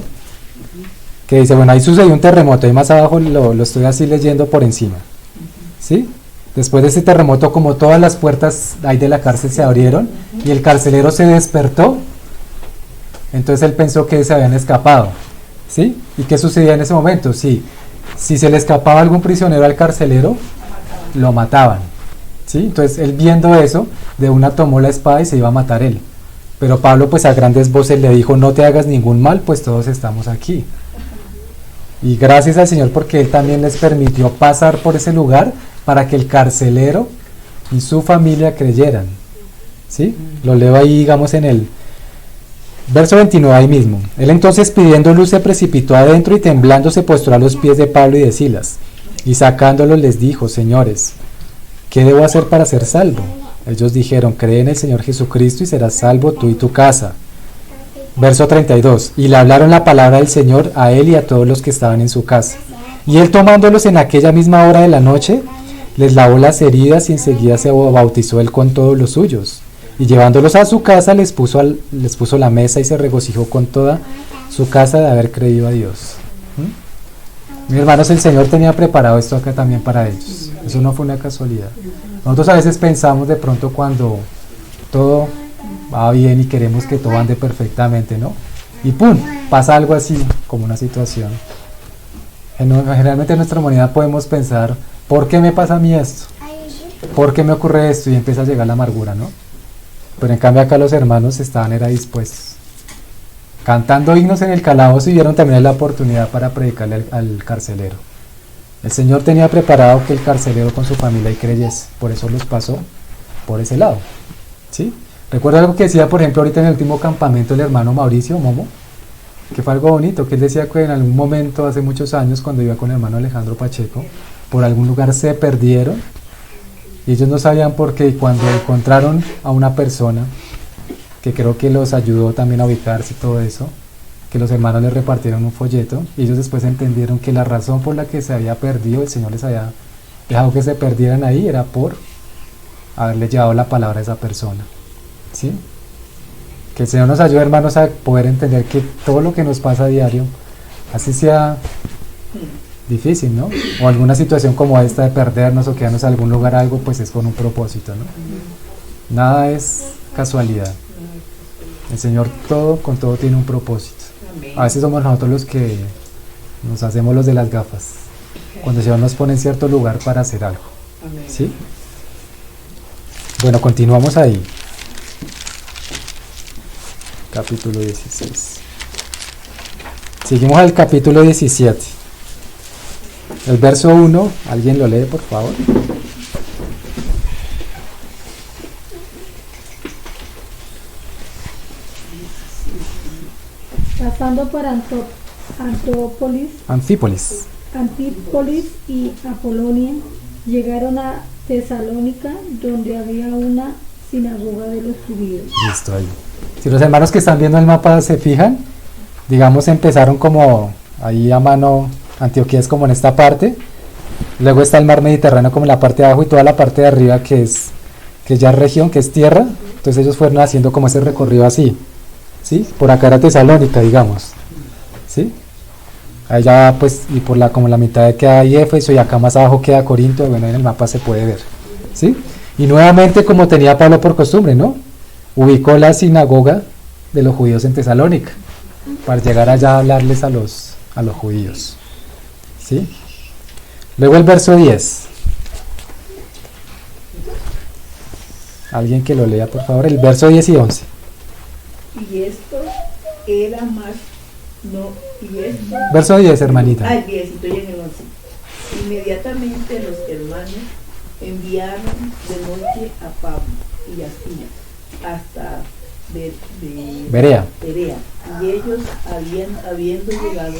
que dice, bueno, ahí sucedió un terremoto, ahí más abajo lo estoy así leyendo por encima, ¿sí? Después de ese terremoto, como todas las puertas ahí de la cárcel se abrieron y el carcelero se despertó, entonces él pensó que se habían escapado, ¿sí? ¿Y qué sucedía en ese momento? Sí, si se le escapaba algún prisionero al carcelero, lo mataban, ¿sí? Entonces él viendo eso, de una tomó la espada y se iba a matar él. Pero Pablo pues a grandes voces le dijo, no te hagas ningún mal, pues todos estamos aquí. Y gracias al Señor porque Él también les permitió pasar por ese lugar para que el carcelero y su familia creyeran, ¿sí? Lo leo ahí, digamos, en el verso 29 ahí mismo. Él entonces pidiendo luz se precipitó adentro y temblando se postró a los pies de Pablo y de Silas. Y sacándolos les dijo, señores, ¿qué debo hacer para ser salvo? Ellos dijeron, cree en el Señor Jesucristo y serás salvo tú y tu casa. Verso 32, y le hablaron la palabra del Señor a él y a todos los que estaban en su casa. Y él tomándolos en aquella misma hora de la noche, les lavó las heridas y enseguida se bautizó él con todos los suyos. Y llevándolos a su casa les puso la mesa y se regocijó con toda su casa de haber creído a Dios. Mis hermanos, el Señor tenía preparado esto acá también para ellos. Eso no fue una casualidad. Nosotros a veces pensamos de pronto cuando todo va bien y queremos que todo ande perfectamente, ¿no? Y ¡pum! Pasa algo así, como una situación. Generalmente en nuestra humanidad podemos pensar, ¿por qué me pasa a mí esto? ¿Por qué me ocurre esto? Y empieza a llegar la amargura, ¿no? Pero en cambio acá los hermanos estaban dispuestos. Cantando himnos en el calabozo y dieron también la oportunidad para predicarle al carcelero. El Señor tenía preparado que el carcelero con su familia y creyese, por eso los pasó por ese lado, ¿sí? Recuerdo algo que decía, por ejemplo, ahorita en el último campamento el hermano Mauricio Momo, que fue algo bonito, que él decía que en algún momento, hace muchos años, cuando iba con el hermano Alejandro Pacheco, por algún lugar se perdieron y ellos no sabían por qué, y cuando encontraron a una persona que creo que los ayudó también a ubicarse y todo eso, que los hermanos les repartieron un folleto y ellos después entendieron que la razón por la que se había perdido, el Señor les había dejado que se perdieran ahí, era por haberle llevado la palabra a esa persona, ¿sí? Que el Señor nos ayude, hermanos, a poder entender que todo lo que nos pasa a diario, así sea difícil, ¿no? O alguna situación como esta de perdernos o quedarnos en algún lugar, algo, pues es con un propósito, ¿no? Nada es casualidad. El Señor con todo tiene un propósito. A veces somos nosotros los que nos hacemos los de las gafas, cuando el Señor nos pone en cierto lugar para hacer algo, ¿sí? Bueno, continuamos ahí. Capítulo 16. Seguimos al capítulo 17. El verso 1, ¿alguien lo lee, por favor? Pasando por Anfípolis y Apolonia, llegaron a Tesalónica, donde había una sinagoga de los judíos. Listo, ahí. Si los hermanos que están viendo el mapa se fijan, digamos empezaron como ahí a mano, Antioquía es como en esta parte, luego está el mar Mediterráneo como en la parte de abajo y toda la parte de arriba que ya es región, que es tierra, entonces ellos fueron haciendo como ese recorrido así, ¿sí? Por acá era Tesalónica, digamos, ¿sí? Allá pues, y por como la mitad queda ahí Éfeso y acá más abajo queda Corinto, bueno en el mapa se puede ver, ¿sí? Y nuevamente como tenía Pablo por costumbre, ¿no? Ubicó la sinagoga de los judíos en Tesalónica para llegar allá a hablarles a los judíos, ¿sí? Luego el verso 10. Alguien que lo lea, por favor, el verso 10 y 11. Y esto era más, no, y esto... Verso 10, hermanita. Ah, 10, estoy en el 11. Inmediatamente los hermanos enviaron de noche a Pablo y a Silas hasta Berea. Y ellos, habiendo llegado,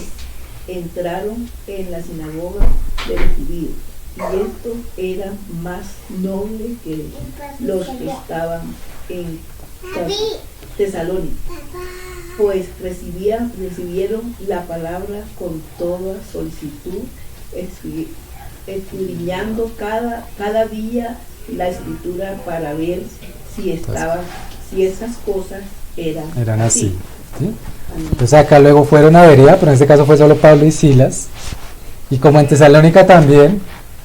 entraron en la sinagoga de los judíos. Y estos eran más nobles que los que estaban en Tesalónica, pues recibieron la palabra con toda solicitud, escudriñando cada día la escritura para ver si esas cosas eran así. ¿Sí? Entonces acá luego fueron a Berea, pero en este caso fue solo Pablo y Silas. Y como en Tesalónica también,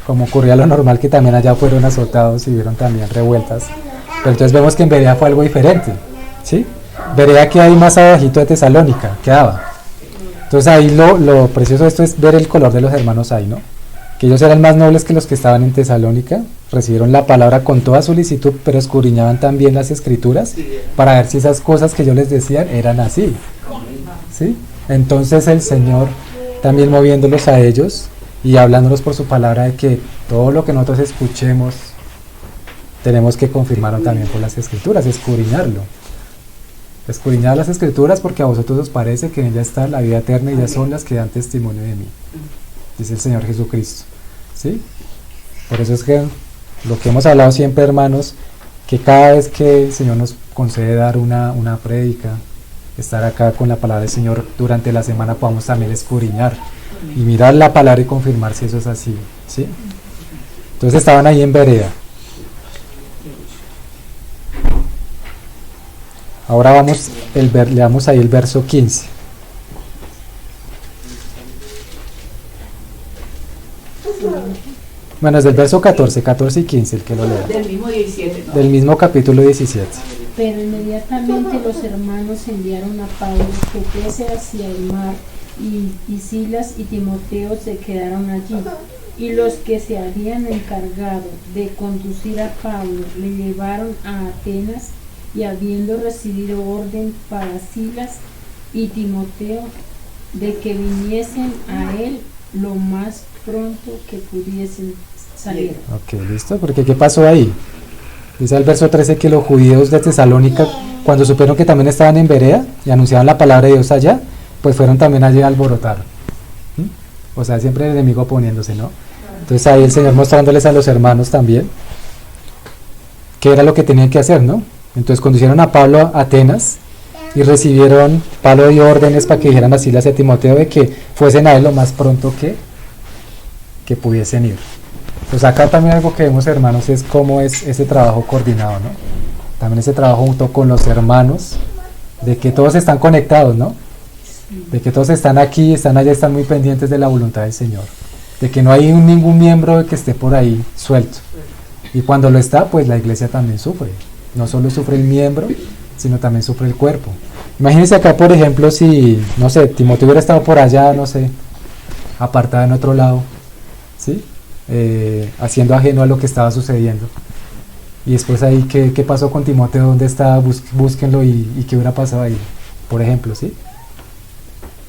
como ocurría lo normal, que también allá fueron azotados y vieron también revueltas. Pero entonces vemos que en Berea fue algo diferente, ¿sí? Berea que hay más abajito de Tesalónica, quedaba. Entonces ahí lo precioso de esto es ver el color de los hermanos ahí, ¿no? Que ellos eran más nobles que los que estaban en Tesalónica, recibieron la palabra con toda solicitud, pero escudriñaban también las escrituras para ver si esas cosas que ellos les decían eran así, ¿sí? Entonces el Señor también moviéndolos a ellos y hablándonos por su palabra de que todo lo que nosotros escuchemos tenemos que confirmarlo también por las escrituras, escudriñar las escrituras porque a vosotros os parece que en ella está la vida eterna y ellas son las que dan testimonio de mí, dice el Señor Jesucristo, ¿sí? Por eso es que lo que hemos hablado siempre, hermanos, que cada vez que el Señor nos concede dar una prédica, estar acá con la palabra del Señor durante la semana, podamos también escudriñar y mirar la palabra y confirmar si eso es así, ¿sí? Entonces estaban ahí en Berea. Ahora leamos ahí el verso 15. Bueno, es del verso 14 y 15 el que lo lea. Del mismo 17, ¿no? Del mismo capítulo 17. Pero inmediatamente los hermanos enviaron a Pablo que fuese hacia el mar, y Silas y Timoteo se quedaron allí. Y los que se habían encargado de conducir a Pablo le llevaron a Atenas, y habiendo recibido orden para Silas y Timoteo de que viniesen a él lo más pronto que pudiesen salir. Ok, listo, porque ¿qué pasó ahí? Dice el verso 13 que los judíos de Tesalónica, cuando supieron que también estaban en Berea y anunciaban la palabra de Dios allá, pues fueron también allí a alborotar. O sea, siempre el enemigo oponiéndose, ¿no? Entonces ahí el Señor mostrándoles a los hermanos también qué era lo que tenían que hacer, ¿no? Entonces conducieron a Pablo a Atenas y Pablo dio órdenes para que dijeran a Silas y a Timoteo de que fuesen a él lo más pronto que pudiesen ir. Pues acá también algo que vemos, hermanos, es cómo es ese trabajo coordinado, ¿no? También ese trabajo junto con los hermanos, de que todos están conectados, ¿no? De que todos están aquí, están allá, están muy pendientes de la voluntad del Señor, de que no hay ningún miembro que esté por ahí suelto. Y cuando lo está, pues la iglesia también sufre. No solo sufre el miembro, sino también sufre el cuerpo. Imagínense acá, por ejemplo, si, no sé, Timoteo hubiera estado por allá, no sé, apartado en otro lado, ¿sí? Haciendo ajeno a lo que estaba sucediendo. Y después ahí, ¿qué pasó con Timoteo? ¿Dónde está? Búsquenlo y qué hubiera pasado ahí, por ejemplo, ¿sí?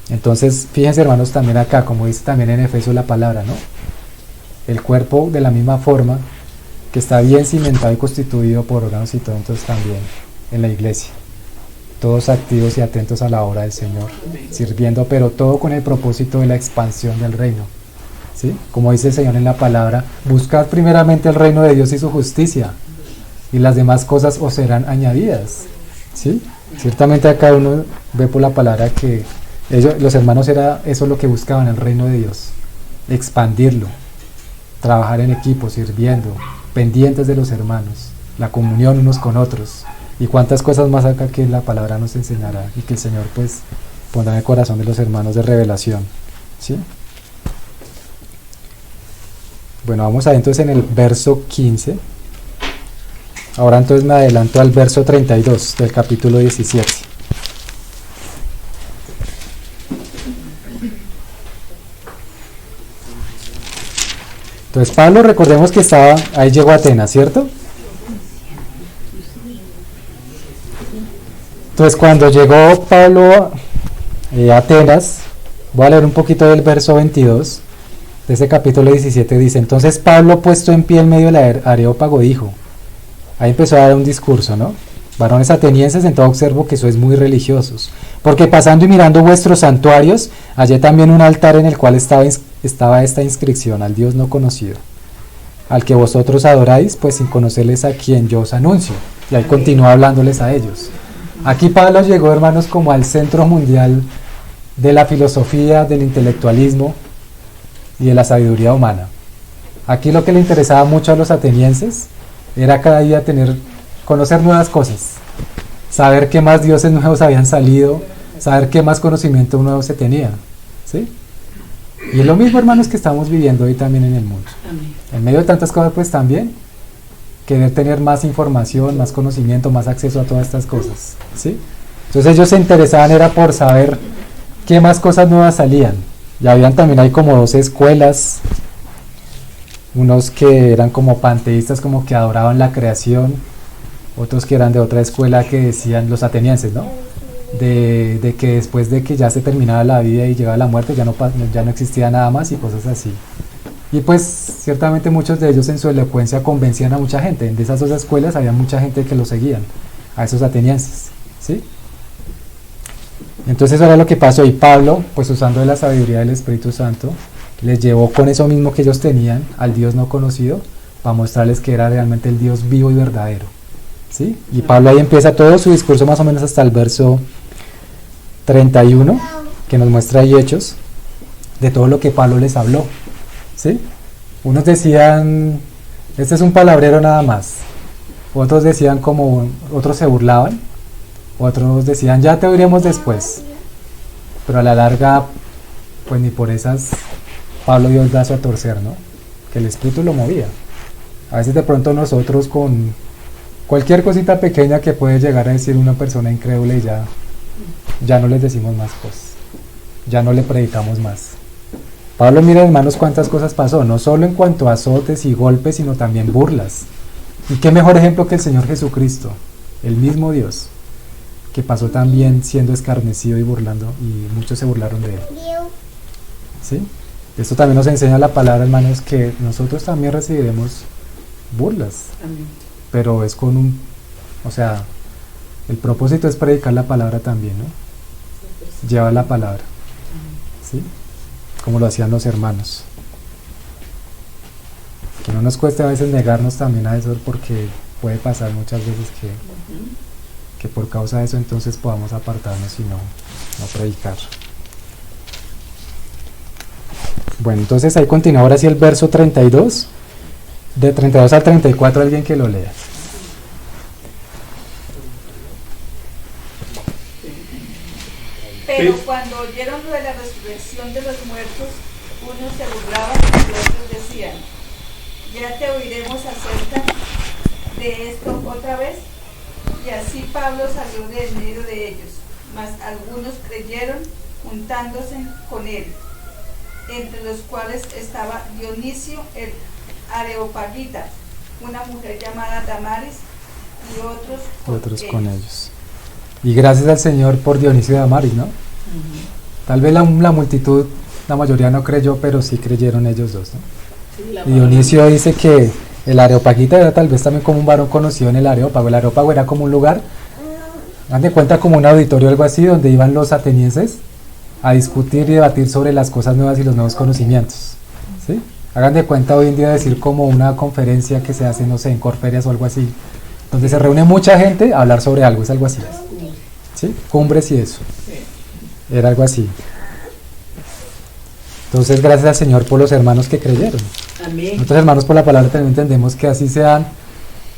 Entonces, fíjense, hermanos, también acá, como dice también en Efesios la palabra, ¿no? El cuerpo de la misma forma que está bien cimentado y constituido por órganos y todo, entonces también en la iglesia, todos activos y atentos a la obra del Señor, sirviendo, pero todo con el propósito de la expansión del reino, ¿sí? Como dice el Señor en la palabra, buscad primeramente el reino de Dios y su justicia, y las demás cosas os serán añadidas, ¿sí? Ciertamente acá uno ve por la palabra que los hermanos era eso lo que buscaban, el reino de Dios, expandirlo, trabajar en equipo, sirviendo, pendientes de los hermanos, la comunión unos con otros, y cuántas cosas más acá que la palabra nos enseñará y que el Señor pues pondrá en el corazón de los hermanos de revelación, ¿sí? Bueno, vamos ahí entonces en el verso 15. Ahora entonces me adelanto al verso 32 del capítulo 17. Entonces Pablo, recordemos que ahí llegó a Atenas, ¿cierto? Entonces cuando llegó Pablo a Atenas, voy a leer un poquito del verso 22 de ese capítulo 17, dice: entonces Pablo, puesto en pie en medio del Areópago, dijo, ahí empezó a dar un discurso, ¿no? Varones atenienses, en todo observo que sois muy religiosos, porque pasando y mirando vuestros santuarios, hallé también un altar en el cual estaba esta inscripción: al Dios no conocido, al que vosotros adoráis, pues sin conocerles a quien yo os anuncio. Y ahí continúa hablándoles a ellos. Aquí Pablo llegó, hermanos, como al centro mundial de la filosofía, del intelectualismo y de la sabiduría humana. Aquí lo que le interesaba mucho a los atenienses era cada día conocer nuevas cosas, saber qué más dioses nuevos habían salido, saber qué más conocimiento nuevo se tenía, ¿sí? Y es lo mismo, hermanos, que estamos viviendo hoy también en el mundo. Amén. En medio de tantas cosas, pues también querer tener más información, más conocimiento, más acceso a todas estas cosas, ¿sí? Entonces ellos se interesaban era por saber qué más cosas nuevas salían. Ya habían también, hay como 12 escuelas, unos que eran como panteístas, como que adoraban la creación, otros que eran de otra escuela que decían, los atenienses, ¿no? De que después de que ya se terminaba la vida y llegaba la muerte, ya no existía nada más y cosas así. Y pues ciertamente muchos de ellos en su elocuencia convencían a mucha gente. De esas dos escuelas había mucha gente que los seguían, a esos atenienses, ¿sí? Entonces eso era lo que pasó, y Pablo, pues usando de la sabiduría del Espíritu Santo, les llevó con eso mismo que ellos tenían al Dios no conocido, para mostrarles que era realmente el Dios vivo y verdadero, ¿sí? Y Pablo ahí empieza todo su discurso más o menos hasta el verso 31, que nos muestra ahí hechos de todo lo que Pablo les habló, ¿sí? Unos decían, este es un palabrero nada más. Otros decían otros se burlaban. Otros decían, ya te oiremos después. Pero a la larga, pues ni por esas Pablo dio el brazo a torcer, ¿no? Que el Espíritu lo movía. A veces de pronto nosotros con cualquier cosita pequeña que puede llegar a decir una persona incrédula y ya no les decimos más cosas. Ya no le predicamos más. Pablo, mira, hermanos, cuántas cosas pasó, no solo en cuanto a azotes y golpes, sino también burlas. Y qué mejor ejemplo que el Señor Jesucristo, el mismo Dios, que pasó también siendo escarnecido y burlando, y muchos se burlaron de él. ¿Sí? Esto también nos enseña la palabra, hermanos, que nosotros también recibiremos burlas. Amén. Pero es el propósito es predicar la palabra también, ¿no? Llevar la palabra, ¿sí? Como lo hacían los hermanos. Que no nos cueste a veces negarnos también a eso, porque puede pasar muchas veces que por causa de eso entonces podamos apartarnos y no predicar. Bueno, entonces ahí continúa ahora sí el verso 32, de 32 al 34, alguien que lo lea. Pero cuando oyeron lo de la resurrección de los muertos, unos se burlaban y otros decían, ¿ya te oiremos acerca de esto otra vez? Y así Pablo salió de en medio de ellos, mas algunos creyeron juntándose con él, entre los cuales estaba Dionisio el Areopagita, una mujer llamada Damaris, y otros con ellos. Y gracias al Señor por Dionisio y Damaris, ¿no? Tal vez la multitud, la mayoría no creyó, pero sí creyeron ellos dos, ¿no? Sí, y Dionisio dice que el Areopagita era tal vez también como un varón conocido en el Areópago. El Areópago era como un lugar, dan de cuenta como un auditorio o algo así, donde iban los atenienses a discutir y debatir sobre las cosas nuevas y los nuevos conocimientos, ¿sí? Hagan de cuenta hoy en día decir como una conferencia que se hace, no sé, en Corferias o algo así, donde se reúne mucha gente a hablar sobre algo, es algo así, ¿sí? Cumbres y eso, era algo así. Entonces, gracias al Señor por los hermanos que creyeron. Amén. Nosotros, hermanos, por la palabra también entendemos que así sean,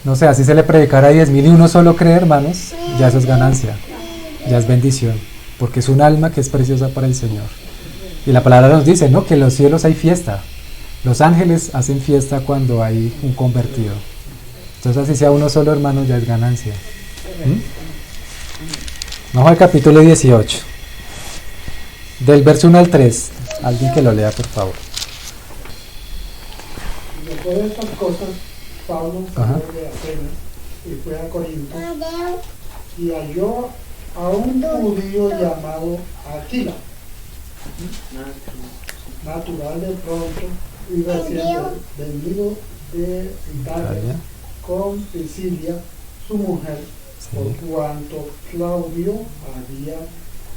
no sé, así se le predicara a 10,000 y uno solo cree, hermanos, ya eso es ganancia, ya es bendición, porque es un alma que es preciosa para el Señor. Y la palabra nos dice, ¿no?, que en los cielos hay fiesta. Los ángeles hacen fiesta cuando hay un convertido. Entonces, así sea uno solo, hermano, ya es ganancia. Vamos al capítulo 18. Del verso 1 al 3. Alguien que lo lea, por favor. Después de estas cosas, Pablo salió de Atenas y fue a Corinto y halló a un judío llamado Aquila, natural de pronto y recién venido de Italia con Priscila, su mujer, por cuanto Claudio había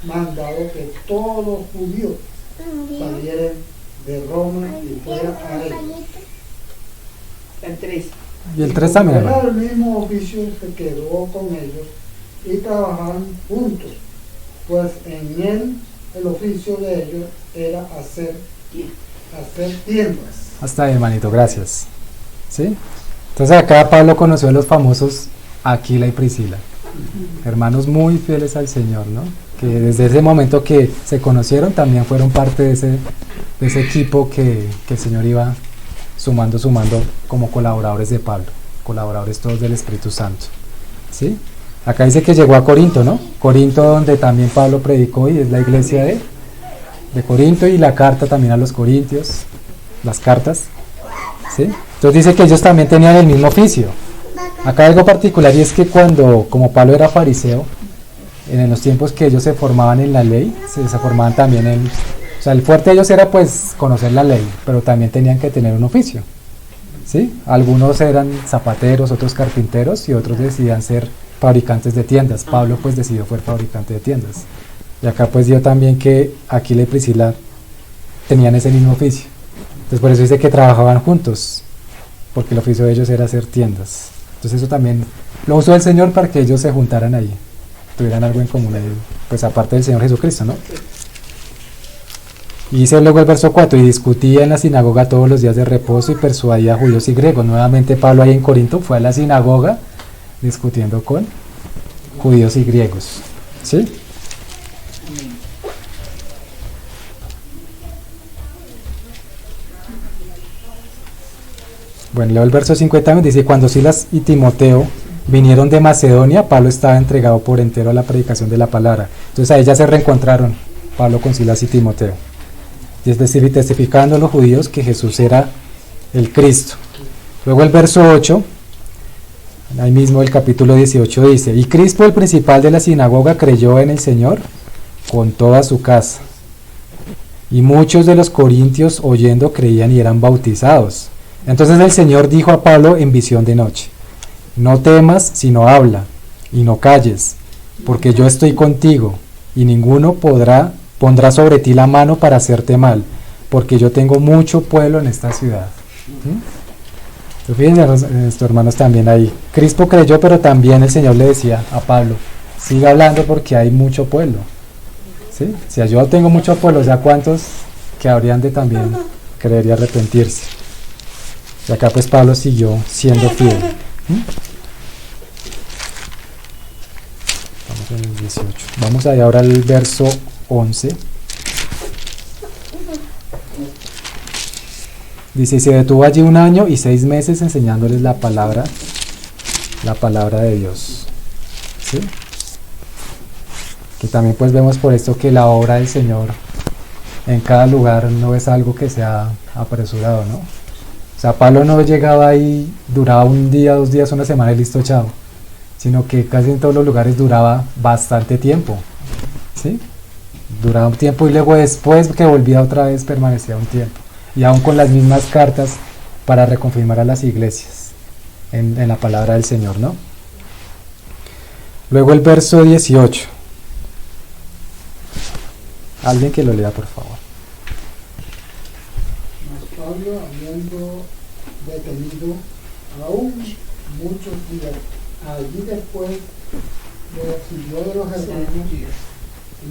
mandado que todos los judíos salieran de Roma y fueran a él. El 3. Y el 3 también. Era el mismo oficio, se quedó con ellos y trabajaban juntos, pues en él el oficio de ellos era hacer tiendas. Hasta ahí, hermanito, gracias. ¿Sí? Entonces acá Pablo conoció a los famosos Aquila y Priscila, hermanos muy fieles al Señor, ¿no? Que desde ese momento que se conocieron también fueron parte de ese equipo que el Señor iba sumando como colaboradores de Pablo, colaboradores todos del Espíritu Santo. ¿Sí? Acá dice que llegó a Corinto, ¿no? Corinto, donde también Pablo predicó, y es la iglesia de Corinto, y la carta también a los corintios, las cartas. ¿Sí? Entonces dice que ellos también tenían el mismo oficio. Acá hay algo particular, y es que como Pablo era fariseo, en los tiempos que ellos se formaban en la ley, se formaban también o sea, el fuerte de ellos era pues conocer la ley, pero también tenían que tener un oficio. ¿Sí? Algunos eran zapateros, otros carpinteros, y otros decidían ser fabricantes de tiendas. Pablo pues decidió ser fabricante de tiendas. Y acá pues dio también que Aquila y Priscila tenían ese mismo oficio. Entonces por eso dice que trabajaban juntos, porque el oficio de ellos era hacer tiendas. Entonces eso también lo usó el Señor para que ellos se juntaran ahí, tuvieran algo en común, pues aparte del Señor Jesucristo, ¿no? Y dice luego el verso 4, y discutía en la sinagoga todos los días de reposo y persuadía a judíos y griegos. Nuevamente Pablo ahí en Corinto fue a la sinagoga discutiendo con judíos y griegos. ¿Sí? Bueno, leo el verso 50, dice, cuando Silas y Timoteo vinieron de Macedonia, Pablo estaba entregado por entero a la predicación de la palabra. Entonces ahí ya se reencontraron Pablo con Silas y Timoteo. Y es decir, y testificando a los judíos que Jesús era el Cristo. Luego el verso 8, ahí mismo el capítulo 18 dice, y Crispo, el principal de la sinagoga, creyó en el Señor con toda su casa. Y muchos de los corintios oyendo creían y eran bautizados. Entonces el Señor dijo a Pablo en visión de noche, no temas, sino habla, y no calles, porque yo estoy contigo, y ninguno pondrá sobre ti la mano para hacerte mal, porque yo tengo mucho pueblo en esta ciudad. ¿Sí? Fíjense, nuestros hermanos también ahí. Crispo creyó, pero también el Señor le decía a Pablo, siga hablando porque hay mucho pueblo. ¿Sí? Si yo tengo mucho pueblo, o sea, ¿cuántos que habrían de también creer y arrepentirse? Y acá pues Pablo siguió siendo fiel. Vamos en el 18. Vamos allá ahora al verso 11. Dice, y se detuvo allí 1 año y 6 meses enseñándoles la palabra de Dios. ¿Sí? Que también pues vemos por esto que la obra del Señor en cada lugar no es algo que sea apresurado, ¿no? O sea, Pablo no llegaba ahí, duraba 1 día, 2 días, 1 semana y listo, chao. Sino que casi en todos los lugares duraba bastante tiempo. ¿Sí? Duraba un tiempo y luego después que volvía otra vez permanecía un tiempo. Y aún con las mismas cartas para reconfirmar a las iglesias en la palabra del Señor, ¿no? Luego el verso 18. Alguien que lo lea, por favor. Pablo, habiendo detenido aún muchos días, allí después recibió de los hermanos,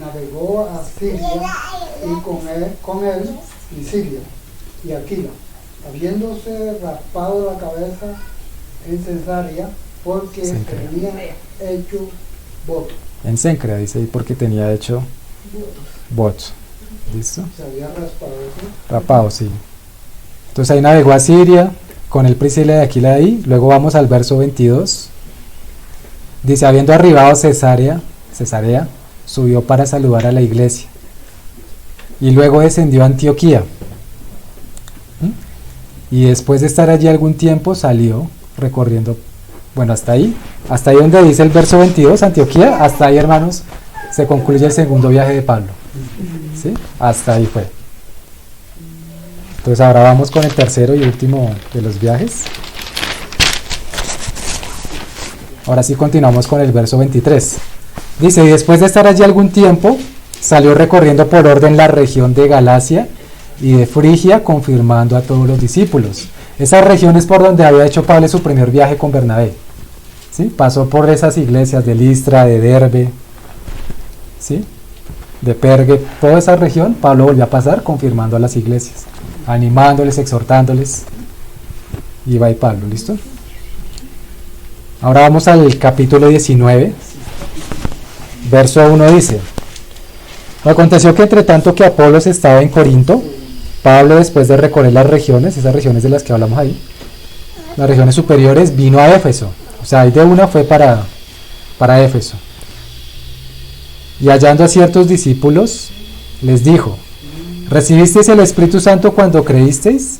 navegó a Siria y con él Priscila y Aquila, habiéndose raspado la cabeza en Cesarea porque tenía hecho voto. En Cencrea dice ahí porque tenía hecho votos. ¿Listo? Se había raspado, ¿sí? Rapado, sí. Entonces ahí navegó a Siria con el Priscila y Aquila ahí. Luego vamos al verso 22. Dice, habiendo arribado a Cesarea, subió para saludar a la iglesia. Y luego descendió a Antioquía. Y después de estar allí algún tiempo salió recorriendo Bueno, hasta ahí donde dice el verso 22, Antioquía, hasta ahí, hermanos, se concluye el segundo viaje de Pablo. ¿Sí? Hasta ahí fue. Entonces ahora vamos con el tercero y último de los viajes. Ahora sí continuamos con el verso 23. Dice, y después de estar allí algún tiempo, salió recorriendo por orden la región de Galacia y de Frigia, confirmando a todos los discípulos. Esa región es por donde había hecho Pablo su primer viaje con Bernabé. ¿Sí? Pasó por esas iglesias de Listra, de Derbe, ¿sí? De Pergue, toda esa región. Pablo volvió a pasar confirmando a las iglesias, animándoles, exhortándoles. Y va ahí Pablo, ¿listo? Ahora vamos al capítulo 19, verso 1 dice: aconteció que entre tanto que Apolos estaba en Corinto, Pablo, después de recorrer las regiones, esas regiones de las que hablamos ahí, las regiones superiores, vino a Éfeso. O sea, ahí de una fue para Éfeso. Y hallando a ciertos discípulos, les dijo: ¿recibisteis el Espíritu Santo cuando creísteis?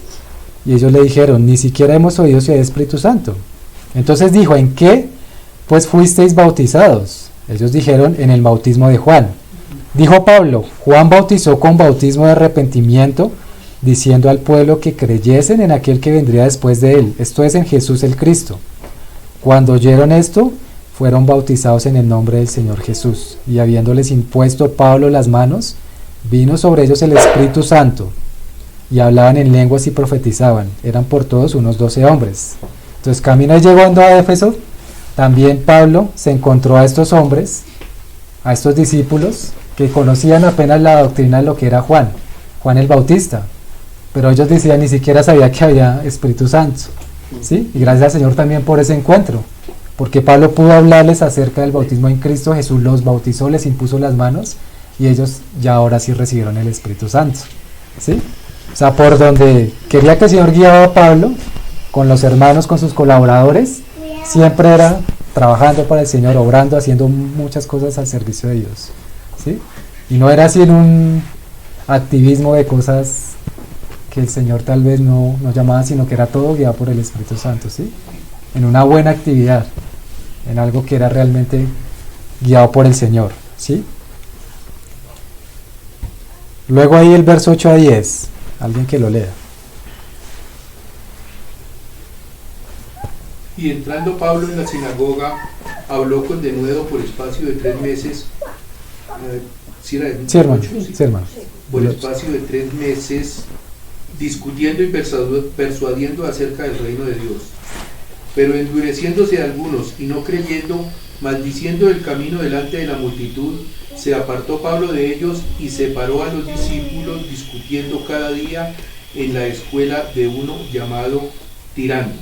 Y ellos le dijeron: ni siquiera hemos oído si hay Espíritu Santo. Entonces dijo: ¿en qué pues fuisteis bautizados? Ellos dijeron: en el bautismo de Juan. Dijo Pablo: Juan bautizó con bautismo de arrepentimiento, diciendo al pueblo que creyesen en aquel que vendría después de él, esto es, en Jesús el Cristo. Cuando oyeron esto, fueron bautizados en el nombre del Señor Jesús. Y habiéndoles impuesto Pablo las manos, vino sobre ellos el Espíritu Santo, y hablaban en lenguas y profetizaban. Eran por todos unos 12 hombres. Entonces, camino y llegando a Éfeso, también Pablo se encontró a estos hombres, a estos discípulos, que conocían apenas la doctrina de lo que era Juan el Bautista, pero ellos decían, ni siquiera sabía que había Espíritu Santo, ¿sí? Y gracias al Señor también por ese encuentro, porque Pablo pudo hablarles acerca del bautismo en Cristo. Jesús los bautizó, les impuso las manos, y ellos ya ahora sí recibieron el Espíritu Santo, ¿sí? O sea, por donde quería que el Señor guiaba a Pablo, con los hermanos, con sus colaboradores, siempre era trabajando para el Señor, obrando, haciendo muchas cosas al servicio de Dios, ¿sí? Y no era así en un activismo de cosas que el Señor tal vez no llamaba, sino que era todo guiado por el Espíritu Santo, ¿sí? En una buena actividad, en algo que era realmente guiado por el Señor, ¿sí? Luego ahí el verso 8 a 10, alguien que lo lea. Y entrando Pablo en la sinagoga, habló con denuedo por espacio de 3 meses. Sí, hermano. Por espacio de 3 meses, discutiendo y persuadiendo acerca del reino de Dios. Pero endureciéndose algunos y no creyendo, maldiciendo el camino delante de la multitud, se apartó Pablo de ellos y separó a los discípulos, discutiendo cada día en la escuela de uno llamado Tirano.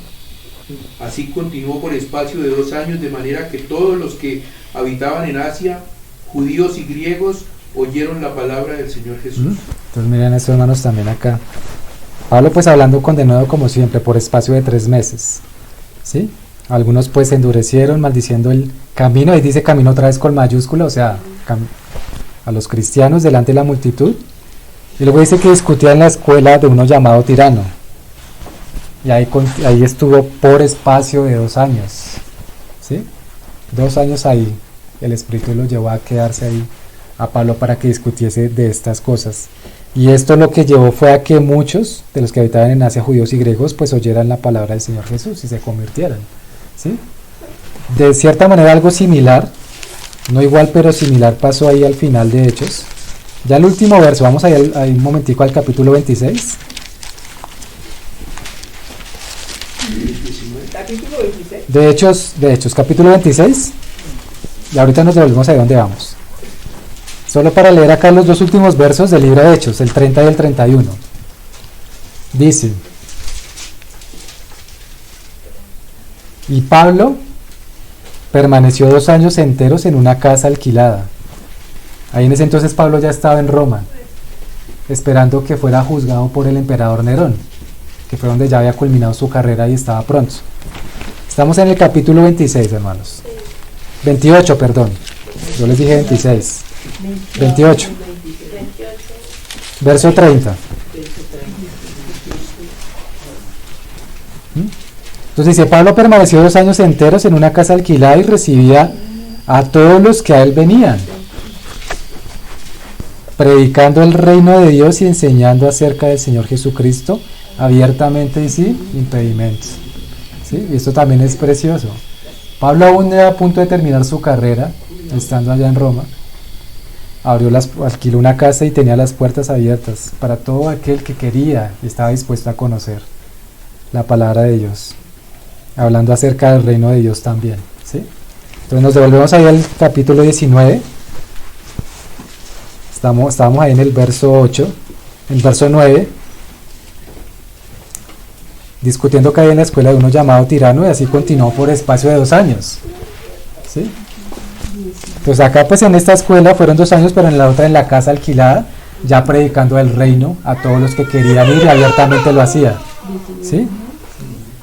Así continuó por espacio de 2 años, de manera que todos los que habitaban en Asia, judíos y griegos, oyeron la palabra del Señor Jesús. Entonces miren estos hermanos también acá. Pablo pues hablando con denuedo como siempre, por espacio de 3 meses, ¿sí? Algunos pues se endurecieron, maldiciendo el camino, ahí dice camino otra vez con mayúscula, o sea, a los cristianos delante de la multitud. Y luego dice que discutía en la escuela de uno llamado Tirano. Y ahí estuvo por espacio de 2 años, ¿sí? 2 años ahí, el Espíritu lo llevó a quedarse ahí a Pablo para que discutiese de estas cosas. Y esto lo que llevó fue a que muchos de los que habitaban en Asia, judíos y griegos, pues oyeran la palabra del Señor Jesús y se convirtieran, ¿sí? De cierta manera algo similar, no igual pero similar, pasó ahí al final de Hechos. Ya el último verso, vamos ahí un momentico al capítulo 26. Capítulo 26. De Hechos, capítulo 26. Y ahorita nos devolvemos ahí donde vamos. Solo para leer acá los 2 últimos versos del libro de Hechos, el 30 y el 31. Dice: y Pablo permaneció 2 años enteros en una casa alquilada. Ahí en ese entonces Pablo ya estaba en Roma, esperando que fuera juzgado por el emperador Nerón, que fue donde ya había culminado su carrera y estaba pronto. Estamos en el capítulo 26, hermanos. 28, perdón. Yo les dije 26. 28. Verso 30. Entonces dice, Pablo permaneció 2 años enteros en una casa alquilada y recibía a todos los que a él venían, predicando el reino de Dios y enseñando acerca del Señor Jesucristo abiertamente y sin impedimentos. ¿Sí? Y esto también es precioso. Pablo aún era a punto de terminar su carrera, estando allá en Roma. Alquiló una casa y tenía las puertas abiertas para todo aquel que quería y estaba dispuesto a conocer la palabra de Dios, hablando acerca del reino de Dios también, ¿sí? Entonces nos devolvemos ahí al capítulo 19. Estábamos ahí en el verso 8, en el verso 9, discutiendo que había en la escuela de uno llamado Tirano, y así continuó por espacio de 2 años, ¿sí? Entonces acá pues en esta escuela fueron 2 años, pero en la otra en la casa alquilada, ya predicando el reino a todos los que querían ir, y abiertamente lo hacía, ¿sí?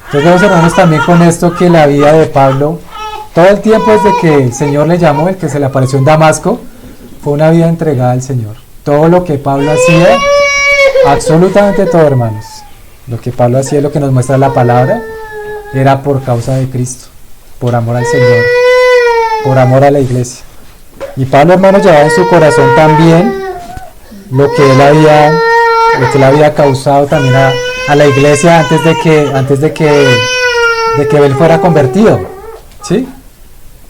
Entonces vemos, hermanos, también con esto que la vida de Pablo, todo el tiempo desde que el Señor le llamó, el que se le apareció en Damasco, fue una vida entregada al Señor. Todo lo que Pablo hacía, absolutamente todo, hermanos, lo que Pablo hacía, lo que nos muestra la palabra, era por causa de Cristo, por amor al Señor, por amor a la iglesia. Y Pablo, hermanos, llevaba en su corazón también lo que él había causado también a la iglesia antes de que él fuera convertido, ¿sí?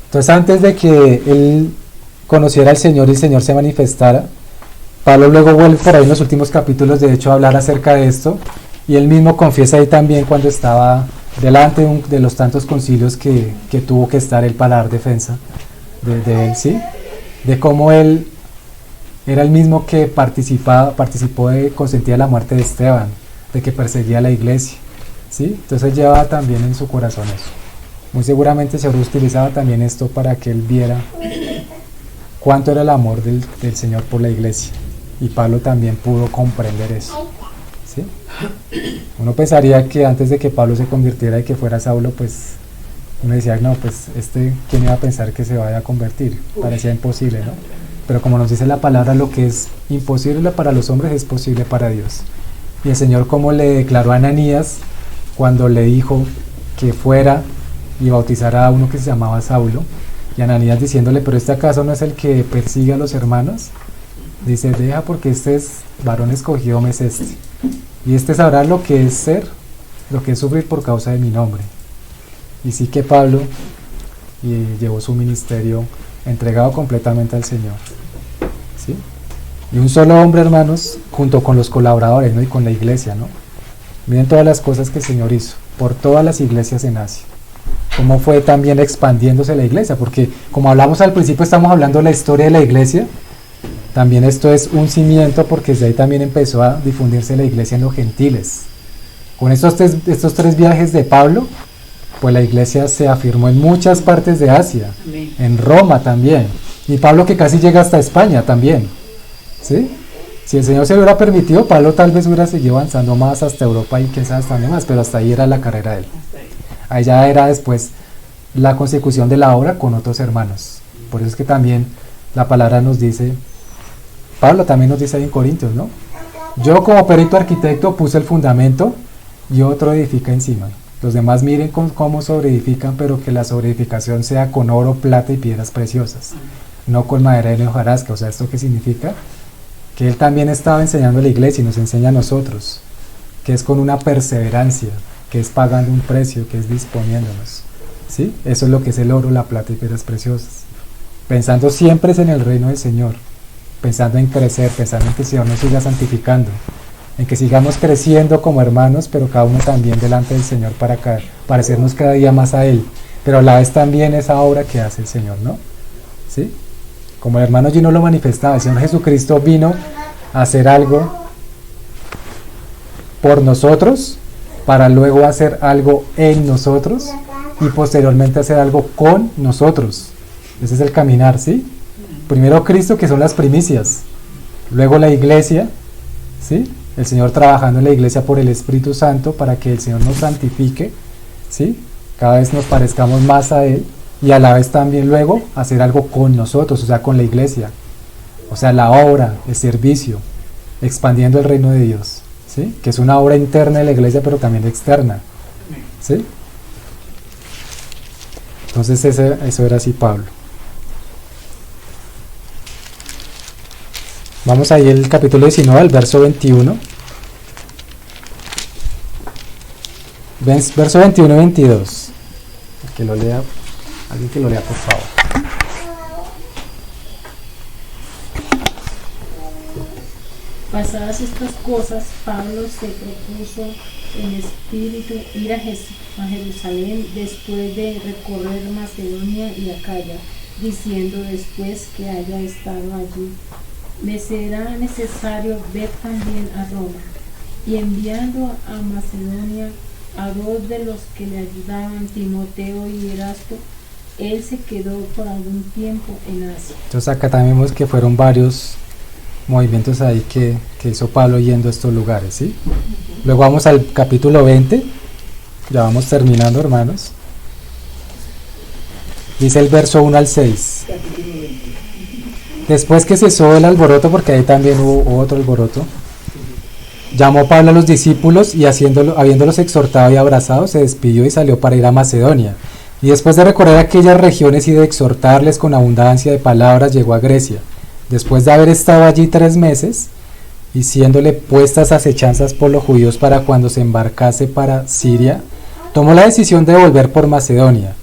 Entonces, antes de que él conociera al Señor y el Señor se manifestara, Pablo luego vuelve por ahí en los últimos capítulos, de hecho, a hablar acerca de esto, y él mismo confiesa ahí también cuando estaba delante de los tantos concilios que tuvo que estar él para dar defensa de él, ¿sí? De cómo él era el mismo que participó de consentir la muerte de Esteban, de que perseguía a la iglesia, ¿sí? Entonces llevaba también en su corazón eso. Muy seguramente se utilizaba también esto para que él viera cuánto era el amor del Señor por la iglesia, y Pablo también pudo comprender eso, ¿sí? Uno pensaría que antes de que Pablo se convirtiera y que fuera Saulo, pues uno decía, no, pues ¿quién iba a pensar que se vaya a convertir? Parecía imposible, ¿no? Pero como nos dice la palabra, lo que es imposible para los hombres es posible para Dios. Y el Señor, como le declaró a Ananías cuando le dijo que fuera y bautizara a uno que se llamaba Saulo, y Ananías diciéndole, pero acaso no es el que persigue a los hermanos, dice, deja, porque este es varón escogido, me es este, y este sabrá lo que es sufrir por causa de mi nombre. Y sí que Pablo llevó su ministerio entregado completamente al Señor, ¿sí? Y un solo hombre, hermanos, junto con los colaboradores, ¿no? Y con la iglesia, ¿no? Miren todas las cosas que el Señor hizo por todas las iglesias en Asia, cómo fue también expandiéndose la iglesia, porque como hablamos al principio, estamos hablando de la historia de la iglesia. También esto es un cimiento, porque desde ahí también empezó a difundirse la iglesia en los gentiles. Con estos 3 viajes de Pablo, pues la iglesia se afirmó en muchas partes de Asia, en Roma también, y Pablo que casi llega hasta España también, ¿sí? Si el Señor se lo hubiera permitido, Pablo tal vez hubiera seguido avanzando más hasta Europa y quizás hasta donde más, pero hasta ahí era la carrera de él. Ahí ya era después la consecución de la obra con otros hermanos. Por eso es que también la palabra nos dice, Pablo también nos dice ahí en Corintios, ¿no? Yo como perito arquitecto puse el fundamento y otro edifica encima. Los demás miren cómo sobreedifican, pero que la sobreedificación sea con oro, plata y piedras preciosas, no con madera de hojarasca. O sea, ¿esto qué significa? Que él también estaba enseñando a la iglesia y nos enseña a nosotros, que es con una perseverancia, que es pagando un precio, que es disponiéndonos, ¿sí? Eso es lo que es el oro, la plata y piedras preciosas. Pensando siempre en el reino del Señor, pensando en crecer, pensando en que el Señor nos siga santificando, en que sigamos creciendo como hermanos, pero cada uno también delante del Señor para parecernos cada día más a Él, pero a la vez también esa obra que hace el Señor, ¿no? ¿Sí? Como el hermano Gino lo manifestaba, el Señor Jesucristo vino a hacer algo por nosotros, para luego hacer algo en nosotros, y posteriormente hacer algo con nosotros. Ese es el caminar, ¿sí? Primero Cristo, que son las primicias, luego la iglesia, ¿sí? El Señor trabajando en la iglesia por el Espíritu Santo para que el Señor nos santifique, ¿sí? Cada vez nos parezcamos más a Él, y a la vez también luego hacer algo con nosotros, o sea, con la iglesia, o sea, la obra, el servicio, expandiendo el reino de Dios, ¿sí? Que es una obra interna de la iglesia, pero también externa, ¿sí? Entonces eso era así Pablo. Vamos ahí el capítulo 19, al verso 21. Verso 21 y 22. Que lo lea, alguien que lo lea, por favor. Pasadas estas cosas, Pablo se propuso en espíritu ir a Jerusalén después de recorrer Macedonia y Acaya, diciendo después que haya estado allí, me será necesario ver también a Roma. Y enviando a Macedonia a dos de los que le ayudaban, Timoteo y Erasto, él se quedó por algún tiempo en Asia. Entonces acá también vemos que fueron varios movimientos ahí que hizo Pablo yendo a estos lugares, ¿sí? Luego vamos al capítulo 20, ya vamos terminando, hermanos. Dice el verso 1 al 6. Después que cesó el alboroto, porque ahí también hubo otro alboroto, llamó Pablo a los discípulos y habiéndolos exhortado y abrazado, se despidió y salió para ir a Macedonia. Y después de recorrer aquellas regiones y de exhortarles con abundancia de palabras, llegó a Grecia. Después de haber estado allí 3 meses, y siéndole puestas acechanzas por los judíos para cuando se embarcase para Siria, tomó la decisión de volver por Macedonia,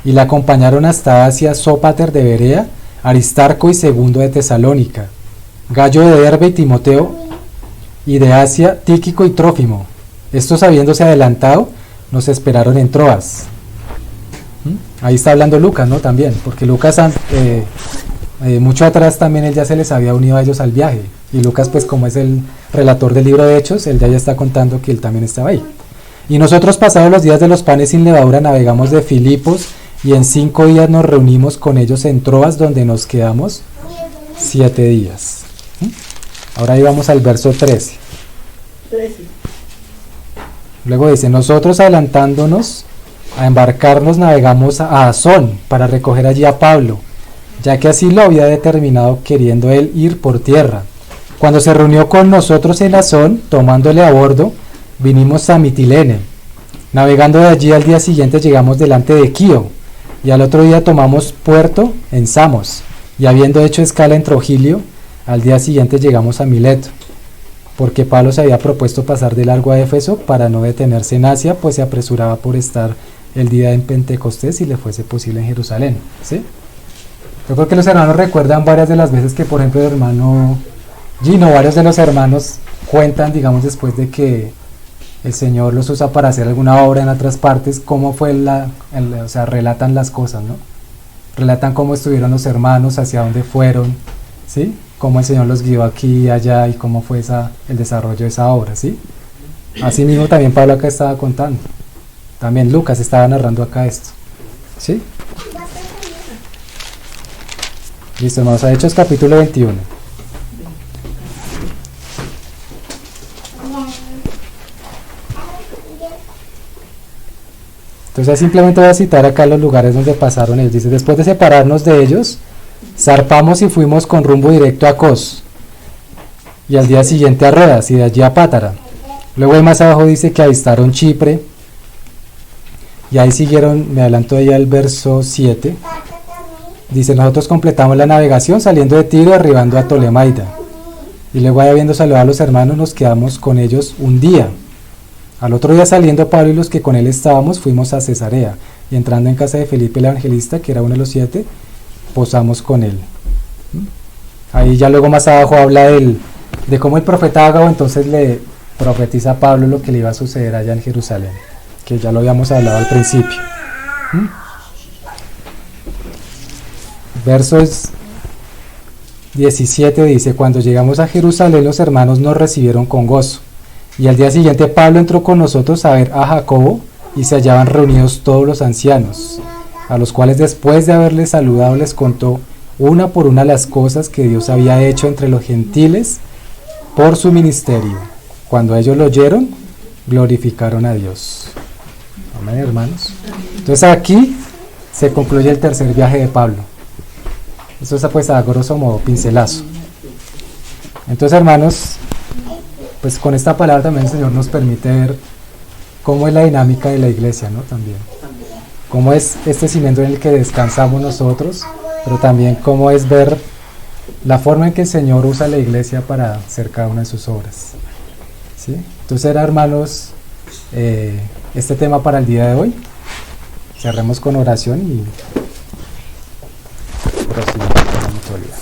y la acompañaron hasta Asia Sópater de Berea, Aristarco y Segundo de Tesalónica, Gallo de Derbe y Timoteo, y de Asia Tíquico y Trófimo. Estos, habiéndose adelantado, nos esperaron en Troas. Ahí está hablando Lucas, ¿no? También, porque Lucas mucho atrás también él ya se les había unido a ellos al viaje, y Lucas, pues como es el relator del libro de Hechos, él ya está contando que él también estaba ahí. Y nosotros, pasados los días de los panes sin levadura, navegamos de Filipos, y en 5 días nos reunimos con ellos en Troas, donde nos quedamos 7 días. Ahora ahí vamos al verso 13. Luego dice, nosotros adelantándonos a embarcarnos, navegamos a Asón para recoger allí a Pablo, ya que así lo había determinado, queriendo él ir por tierra. Cuando se reunió con nosotros en Asón, tomándole a bordo, vinimos a Mitilene. Navegando de allí, al día siguiente llegamos delante de Quío, y al otro día tomamos puerto en Samos, y habiendo hecho escala en Trogilio, al día siguiente llegamos a Mileto, porque Pablo se había propuesto pasar de largo a Éfeso para no detenerse en Asia, pues se apresuraba por estar el día en Pentecostés, si le fuese posible, en Jerusalén, ¿sí? Yo creo que los hermanos recuerdan varias de las veces que, por ejemplo, el hermano Gino, varios de los hermanos cuentan, digamos, después de que el Señor los usa para hacer alguna obra en otras partes, cómo fue o sea, relatan las cosas, ¿no? Relatan cómo estuvieron los hermanos, hacia dónde fueron, ¿sí? Cómo el Señor los guió aquí y allá, y cómo fue el desarrollo de esa obra, ¿sí? Así mismo también Pablo acá estaba contando. También Lucas estaba narrando acá esto, ¿sí? Listo, hermanos, a Hechos capítulo 21. Entonces simplemente voy a citar acá los lugares donde pasaron ellos. Dice, después de separarnos de ellos, zarpamos y fuimos con rumbo directo a Cos, y al día siguiente a Rodas, y de allí a Pátara. Luego ahí más abajo dice que avistaron Chipre, y ahí siguieron, me adelanto ahí al verso 7. Dice, nosotros completamos la navegación saliendo de Tiro, arribando a Tolemaida. Y luego ahí, habiendo saludado a los hermanos, nos quedamos con ellos un día. Al otro día, saliendo Pablo y los que con él estábamos, fuimos a Cesarea, y entrando en casa de Felipe el evangelista, que era uno de los 7, posamos con él. Ahí ya luego más abajo habla de cómo el profeta Ágabo entonces le profetiza a Pablo lo que le iba a suceder allá en Jerusalén, que ya lo habíamos hablado al principio. Versos 17 dice, cuando llegamos a Jerusalén los hermanos nos recibieron con gozo, y al día siguiente Pablo entró con nosotros a ver a Jacobo, y se hallaban reunidos todos los ancianos, a los cuales después de haberles saludado les contó una por una las cosas que Dios había hecho entre los gentiles por su ministerio. Cuando ellos lo oyeron, glorificaron a Dios. Amén, hermanos. Entonces aquí se concluye el tercer viaje de Pablo. Eso es pues a grosso modo, pincelazo. Entonces, hermanos, pues con esta palabra también el Señor nos permite ver cómo es la dinámica de la iglesia, ¿no? También. cómo es este cimiento en el que descansamos nosotros, pero también cómo es ver la forma en que el Señor usa la iglesia para hacer cada una de sus obras. ¿Sí? Entonces era, hermanos, este tema para el día de hoy. Cerremos con oración y prosigamos con la mutualidad.